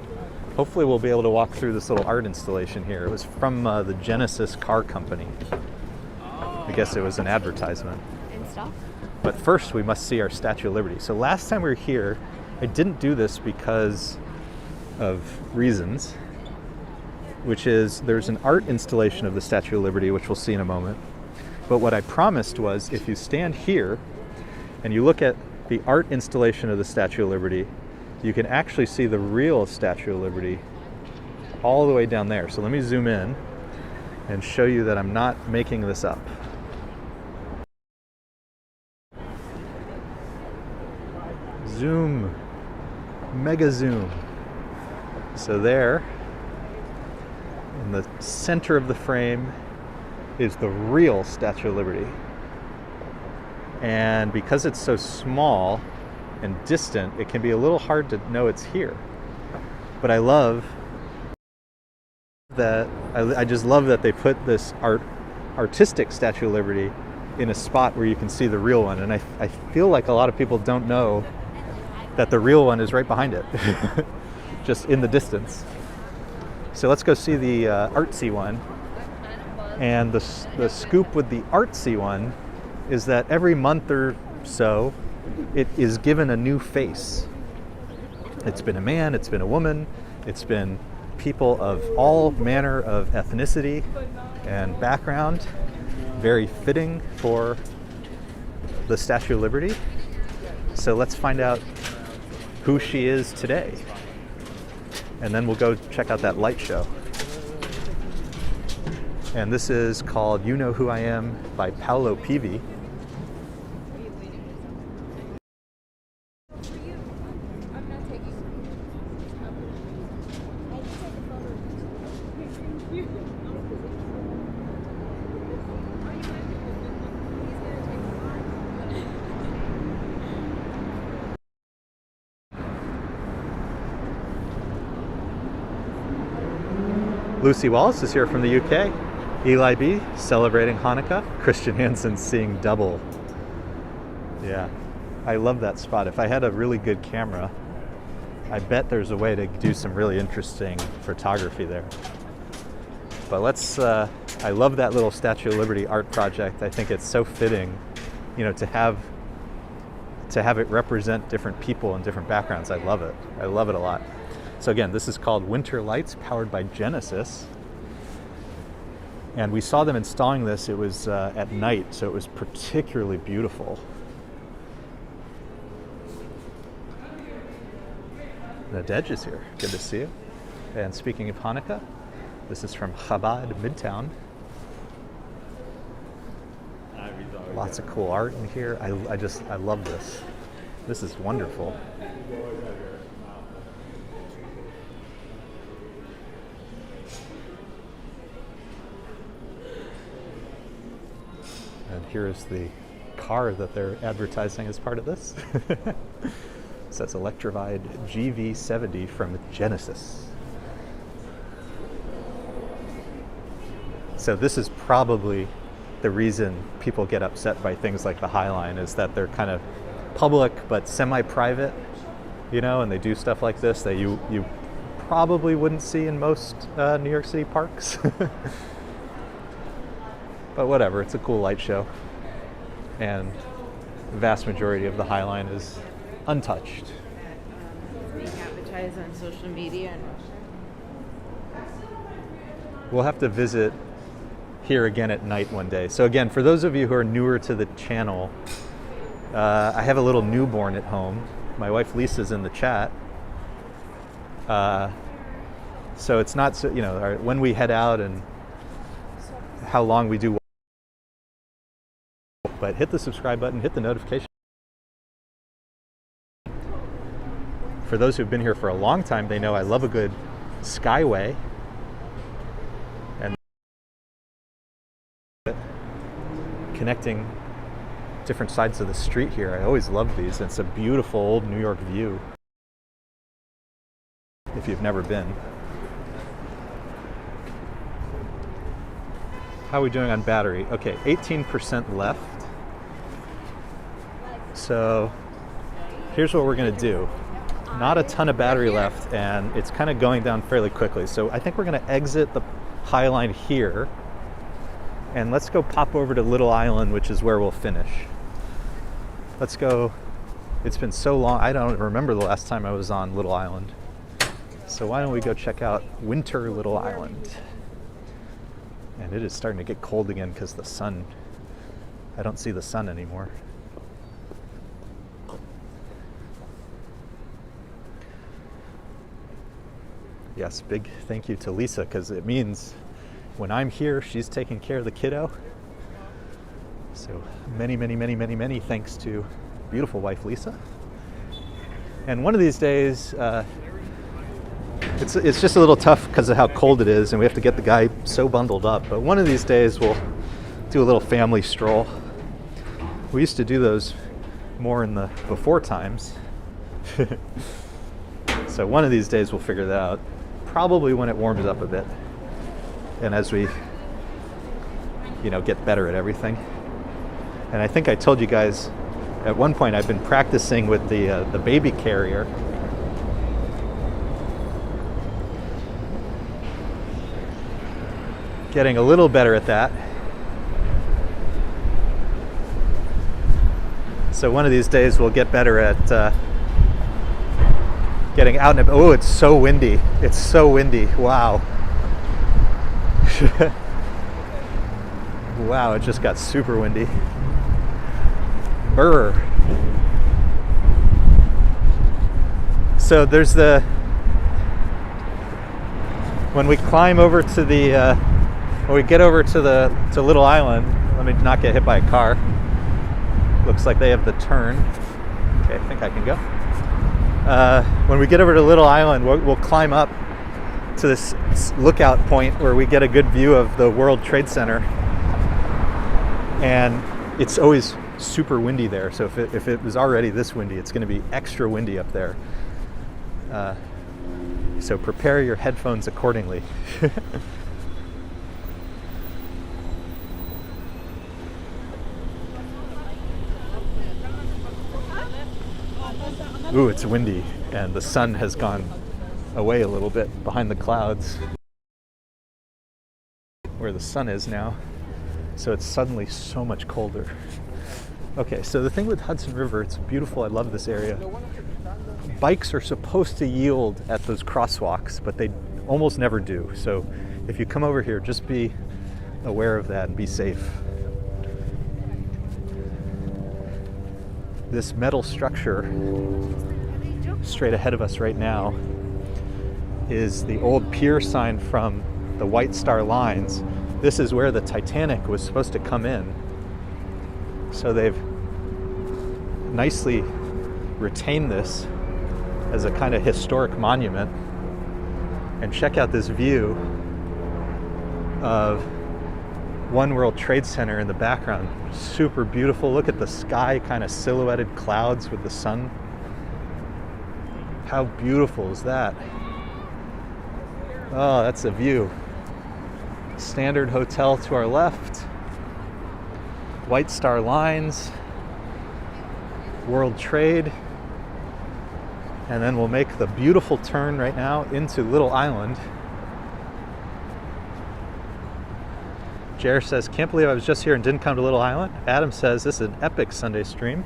be able to walk through this little art installation here. It was from the Genesis car company. I guess it was an advertisement. Install? But first, we must see our Statue of Liberty. So last time we were here, I didn't do this because of reasons, which is there's an art installation of the Statue of Liberty, which we'll see in a moment. But what I promised was if you stand here and you look at the art installation of the Statue of Liberty, you can actually see the real Statue of Liberty all the way down there. So let me zoom in and show you that I'm not making this up. Zoom. Mega zoom. So there, in the center of the frame, is the real Statue of Liberty. And because it's so small and distant, it can be a little hard to know it's here. But I love that, I just love that they put this artistic Statue of Liberty in a spot where you can see the real one. And I feel like a lot of people don't know that the real one is right behind it, just in the distance. So let's go see the artsy one. And the scoop with the artsy one is that every month or so, it is given a new face. It's been a man, it's been a woman, it's been people of all manner of ethnicity and background. Very fitting for the Statue of Liberty. So let's find out who she is today. And then we'll go check out that light show. And this is called You Know Who I Am by Paolo Pivi. Lucy Wallace is here from the UK. Eli B celebrating Hanukkah. Christian Hansen seeing double. Yeah, I love that spot. If I had a really good camera, I bet there's a way to do some really interesting photography there. But let's, I love that little Statue of Liberty art project. I think it's so fitting, you know, to have it represent different people and different backgrounds. I love it. I love it a lot. So again, this is called Winter Lights, powered by Genesis. And we saw them installing this. It was at night, so it was particularly beautiful. Nadej is here. Good to see you. And speaking of Hanukkah, this is from Chabad Midtown. Lots of cool art in here. I love this. This is wonderful. And here's the car that they're advertising as part of this. So that's Electrovide GV70 from Genesis. So this is probably the reason people get upset by things like the Highline, is that they're kind of public but semi-private, you know, and they do stuff like this that you probably wouldn't see in most New York City parks. But whatever, it's a cool light show. And the vast majority of the Highline is untouched. Being advertised on social media in Russia. We'll have to visit here again at night one day. So again, for those of you who are newer to the channel, I have a little newborn at home. My wife Lisa's in the chat. So it's not so, you know, when we head out and how long we do. But hit the subscribe button, hit the notification. For those who've been here for a long time, they know I love a good skyway. And connecting different sides of the street here. I always love these. It's a beautiful old New York view if you've never been. How are we doing on battery? Okay, 18% left. So here's what we're gonna do. Not a ton of battery left, and it's kind of going down fairly quickly. So I think we're gonna exit the Highline here, and let's go pop over to Little Island, which is where we'll finish. Let's go. It's been so long, I don't remember the last time I was on Little Island. So why don't we go check out Winter Little Island? And it is starting to get cold again because the sun, I don't see the sun anymore. Yes, big thank you to Lisa, because it means when I'm here, she's taking care of the kiddo. So many, many, many, many, many thanks to beautiful wife Lisa. And one of these days, it's just a little tough because of how cold it is, and we have to get the guy so bundled up. But one of these days, we'll do a little family stroll. We used to do those more in the before times. So one of these days, we'll figure that out. Probably when it warms up a bit, and as we, you know, get better at everything. And I think I told you guys at one point I've been practicing with the baby carrier. Getting a little better at that. So one of these days we'll get better at getting out and, oh, it's so windy. It's so windy. Wow. Wow, it just got super windy. Brr. So there's when we climb over to the, when we get over to Little Island, let me not get hit by a car. Looks like they have the turn. Okay, I think I can go. When we get over to Little Island, we'll climb up to this lookout point where we get a good view of the World Trade Center. And it's always super windy there. So if it was already this windy, it's going to be extra windy up there. So prepare your headphones accordingly. Ooh, it's windy, and the sun has gone away a little bit behind the clouds where the sun is now. So it's suddenly so much colder. Okay, so the thing with Hudson River, it's beautiful. I love this area. Bikes are supposed to yield at those crosswalks, but they almost never do. So if you come over here, just be aware of that and be safe. This metal structure straight ahead of us right now is the old pier sign from the White Star Lines. This is where the Titanic was supposed to come in. So they've nicely retained this as a kind of historic monument. And check out this view of One World Trade Center in the background. Super beautiful. Look at the sky, kind of silhouetted clouds with the sun. How beautiful is that? Oh, that's a view. Standard Hotel to our left. White Star Lines. World Trade. And then we'll make the beautiful turn right now into Little Island. Jer says, can't believe I was just here and didn't come to Little Island. Adam says, this is an epic Sunday stream.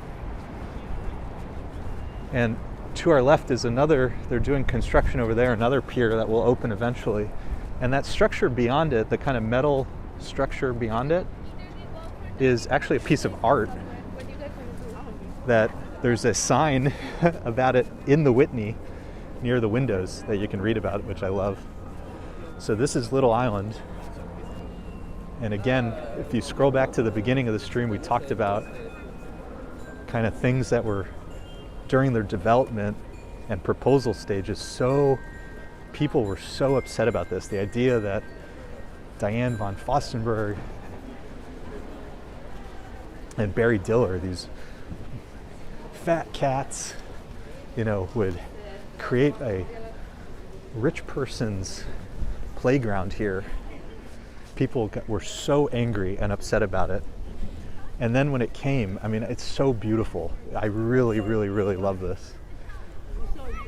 And to our left is another, they're doing construction over there, another pier that will open eventually. And that structure beyond it, the kind of metal structure beyond it, is actually a piece of art that there's a sign about it in the Whitney near the windows that you can read about, which I love. So this is Little Island. And again, if you scroll back to the beginning of the stream, we talked about kind of things that were during their development and proposal stages. So people were so upset about this. The idea that Diane von Furstenberg and Barry Diller, these fat cats, you know, would create a rich person's playground here. People were so angry and upset about it. And then when it came, I mean, it's so beautiful. I really, really, really love this.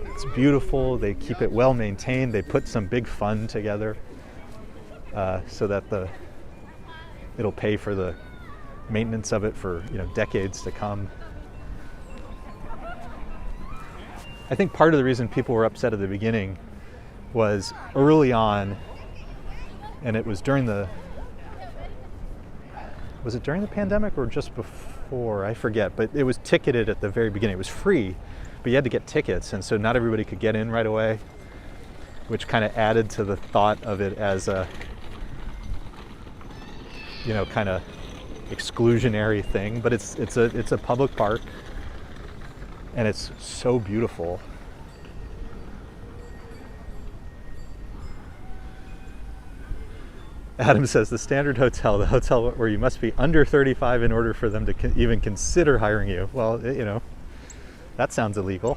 It's beautiful. They keep it well maintained. They put some big fund together so that it'll pay for the maintenance of it for, you know, decades to come. I think part of the reason people were upset at the beginning was early on, and it was during the, was it during the pandemic or just before? I forget, but it was ticketed at the very beginning. It was free, but you had to get tickets, and so not everybody could get in right away, which kind of added to the thought of it as a, you know, kind of exclusionary thing. But it's a public park, and it's so beautiful. Adam says the Standard Hotel, the hotel where you must be under 35 in order for them to even consider hiring you. Well, you know, that sounds illegal.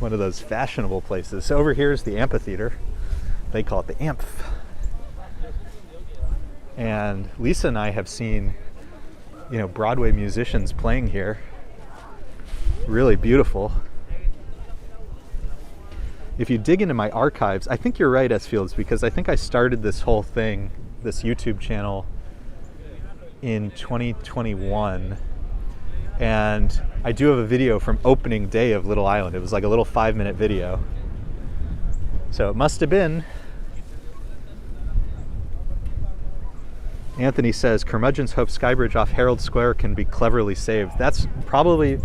One of those fashionable places. So over here is the amphitheater. They call it the Amph. And Lisa and I have seen, you know, Broadway musicians playing here. Really beautiful. If you dig into my archives, I think you're right, S. Fields, because I think I started this whole thing, this YouTube channel, in 2021. And I do have a video from opening day of Little Island. It was like a little 5-minute video. So it must have been. Anthony says, Curmudgeon's hope Skybridge off Herald Square can be cleverly saved. That's probably,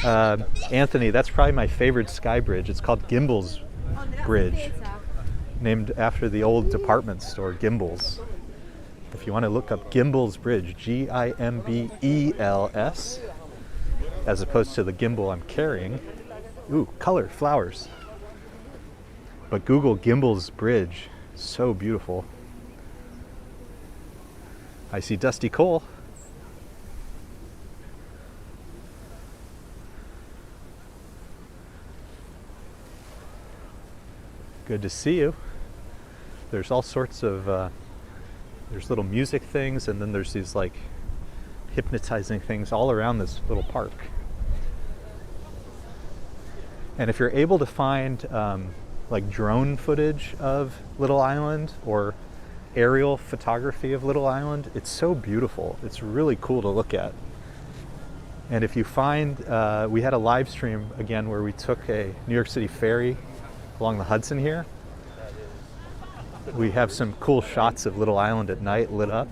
Anthony, that's probably my favorite sky bridge. It's called Gimbal's Bridge, named after the old department store, Gimbal's. If you want to look up Gimbal's Bridge, Gimbels, as opposed to the gimbal I'm carrying. Ooh, color, flowers. But Google Gimbal's Bridge, so beautiful. I see Dusty Cole. Good to see you. There's all sorts of, there's little music things, and then there's these like hypnotizing things all around this little park. And if you're able to find like drone footage of Little Island or aerial photography of Little Island, it's so beautiful. It's really cool to look at. And if you find, we had a live stream again where we took a New York City ferry along the Hudson here. We have some cool shots of Little Island at night lit up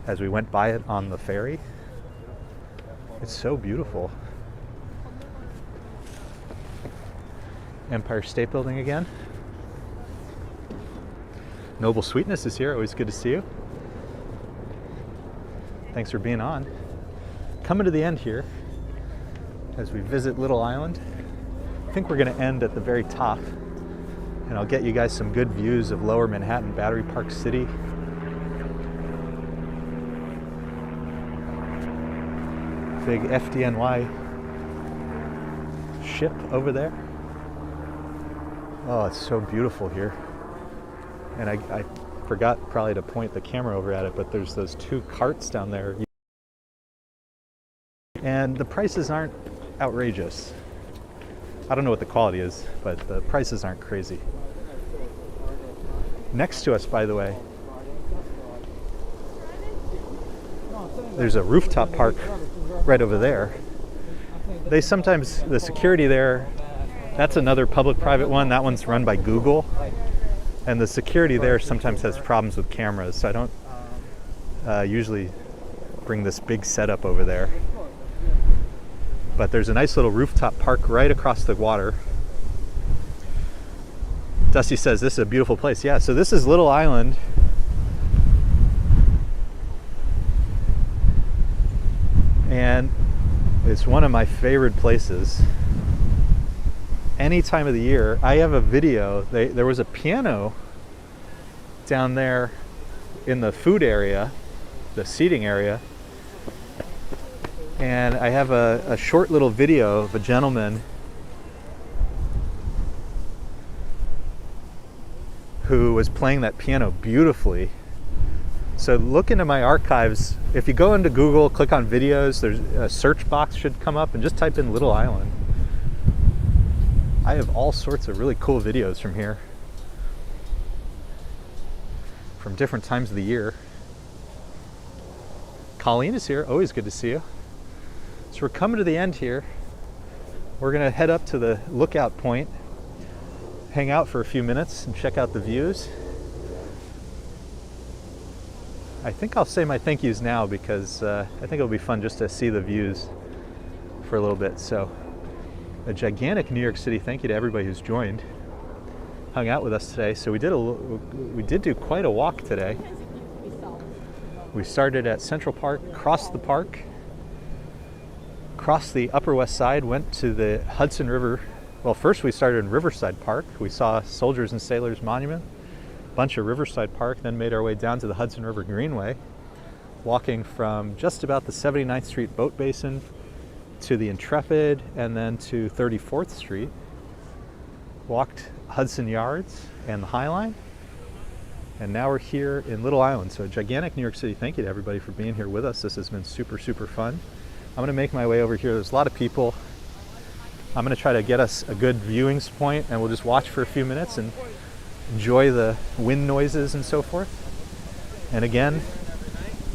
as we went by it on the ferry. It's so beautiful. Empire State Building again. Noble Sweetness is here. Always good to see you. Thanks for being on. Coming to the end here as we visit Little Island. I think we're going to end at the very top, and I'll get you guys some good views of Lower Manhattan, Battery Park City. Big FDNY ship over there. Oh, it's so beautiful here. And I forgot probably to point the camera over at it, but there's those two carts down there. And the prices aren't outrageous. I don't know what the quality is, but the prices aren't crazy. Next to us, by the way, there's a rooftop park right over there. They sometimes, the security there, that's another public-private one. That one's run by Google. And the security there sometimes has problems with cameras, so I don't usually bring this big setup over there. But there's a nice little rooftop park right across the water. Dusty says this is a beautiful place. Yeah, so this is Little Island. And it's one of my favorite places. Any time of the year. I have a video. There was a piano down there in the food area, the seating area. And I have a short little video of a gentleman who was playing that piano beautifully. So look into my archives. If you go into Google, click on videos, there's a search box should come up, and just type in Little Island. I have all sorts of really cool videos from here, from different times of the year. Colleen is here, always good to see you. So we're coming to the end here. We're gonna head up to the lookout point, hang out for a few minutes and check out the views. I think I'll say my thank yous now because I think it'll be fun just to see the views for a little bit. So a gigantic New York City thank you to everybody who's joined, hung out with us today. So we did do quite a walk today. We started at Central Park, crossed the park, crossed the Upper West Side, went to the Hudson River. Well, first we started in Riverside Park. We saw Soldiers and Sailors Monument, a bunch of Riverside Park, then made our way down to the Hudson River Greenway, walking from just about the 79th Street boat basin to the Intrepid and then to 34th Street. Walked Hudson Yards and the High Line. And now we're here in Little Island. So a gigantic New York City thank you to everybody for being here with us. This has been super, super fun. I'm gonna make my way over here. There's a lot of people. I'm gonna try to get us a good viewing point, and we'll just watch for a few minutes and enjoy the wind noises and so forth. And again,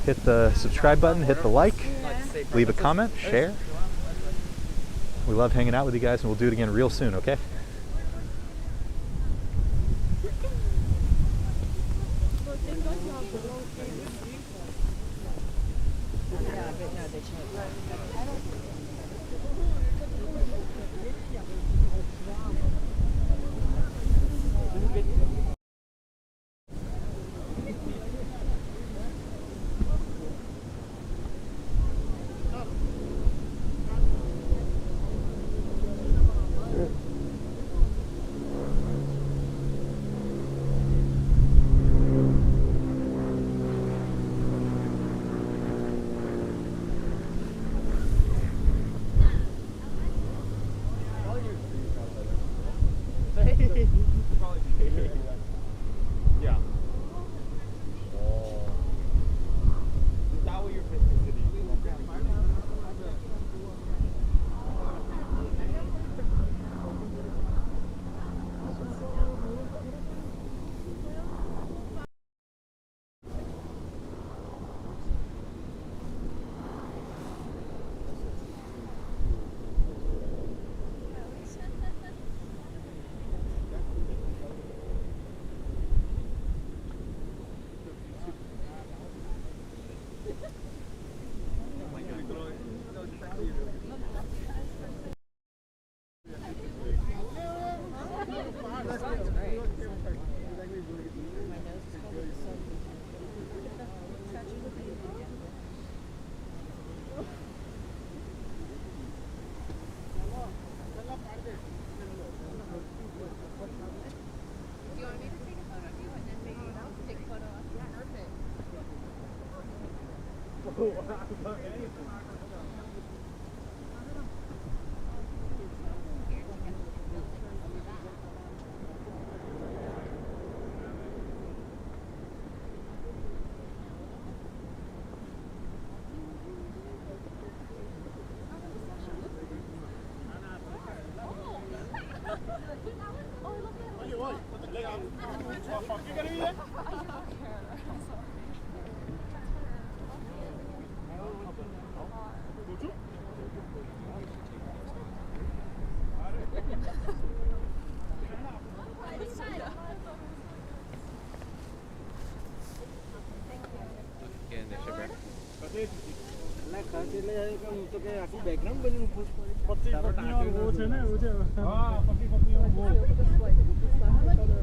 hit the subscribe button, hit the like, leave a comment, share. We love hanging out with you guys, and we'll do it again real soon, okay?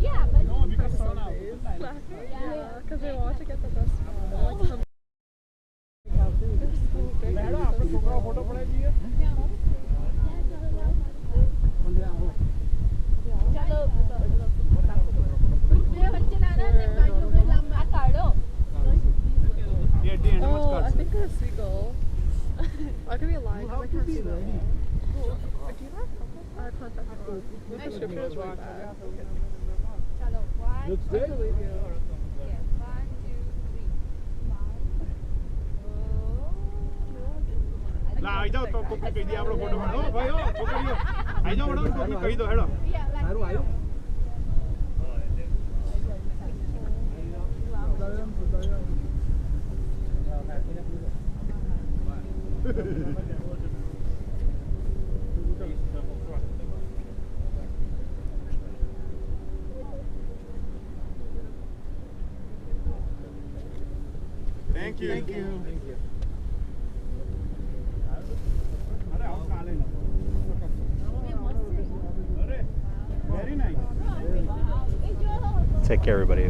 Yeah, but no, because because they want to get the best one. Like, oh, I think they're a seagull. I could be lying because I can't see them. Cool. Do you have our contact wrong? The description is really bad. Looks I good. believe you. ला आई जाओ तो copy कर दिया आप लोग photo बनाओ भाई ओ पकड़ियो आई जाओ madam copy कर दो हेलो सारू आयो Thank you. Thank you. अरे आओ खा लेना अरे very nice. Take care, everybody.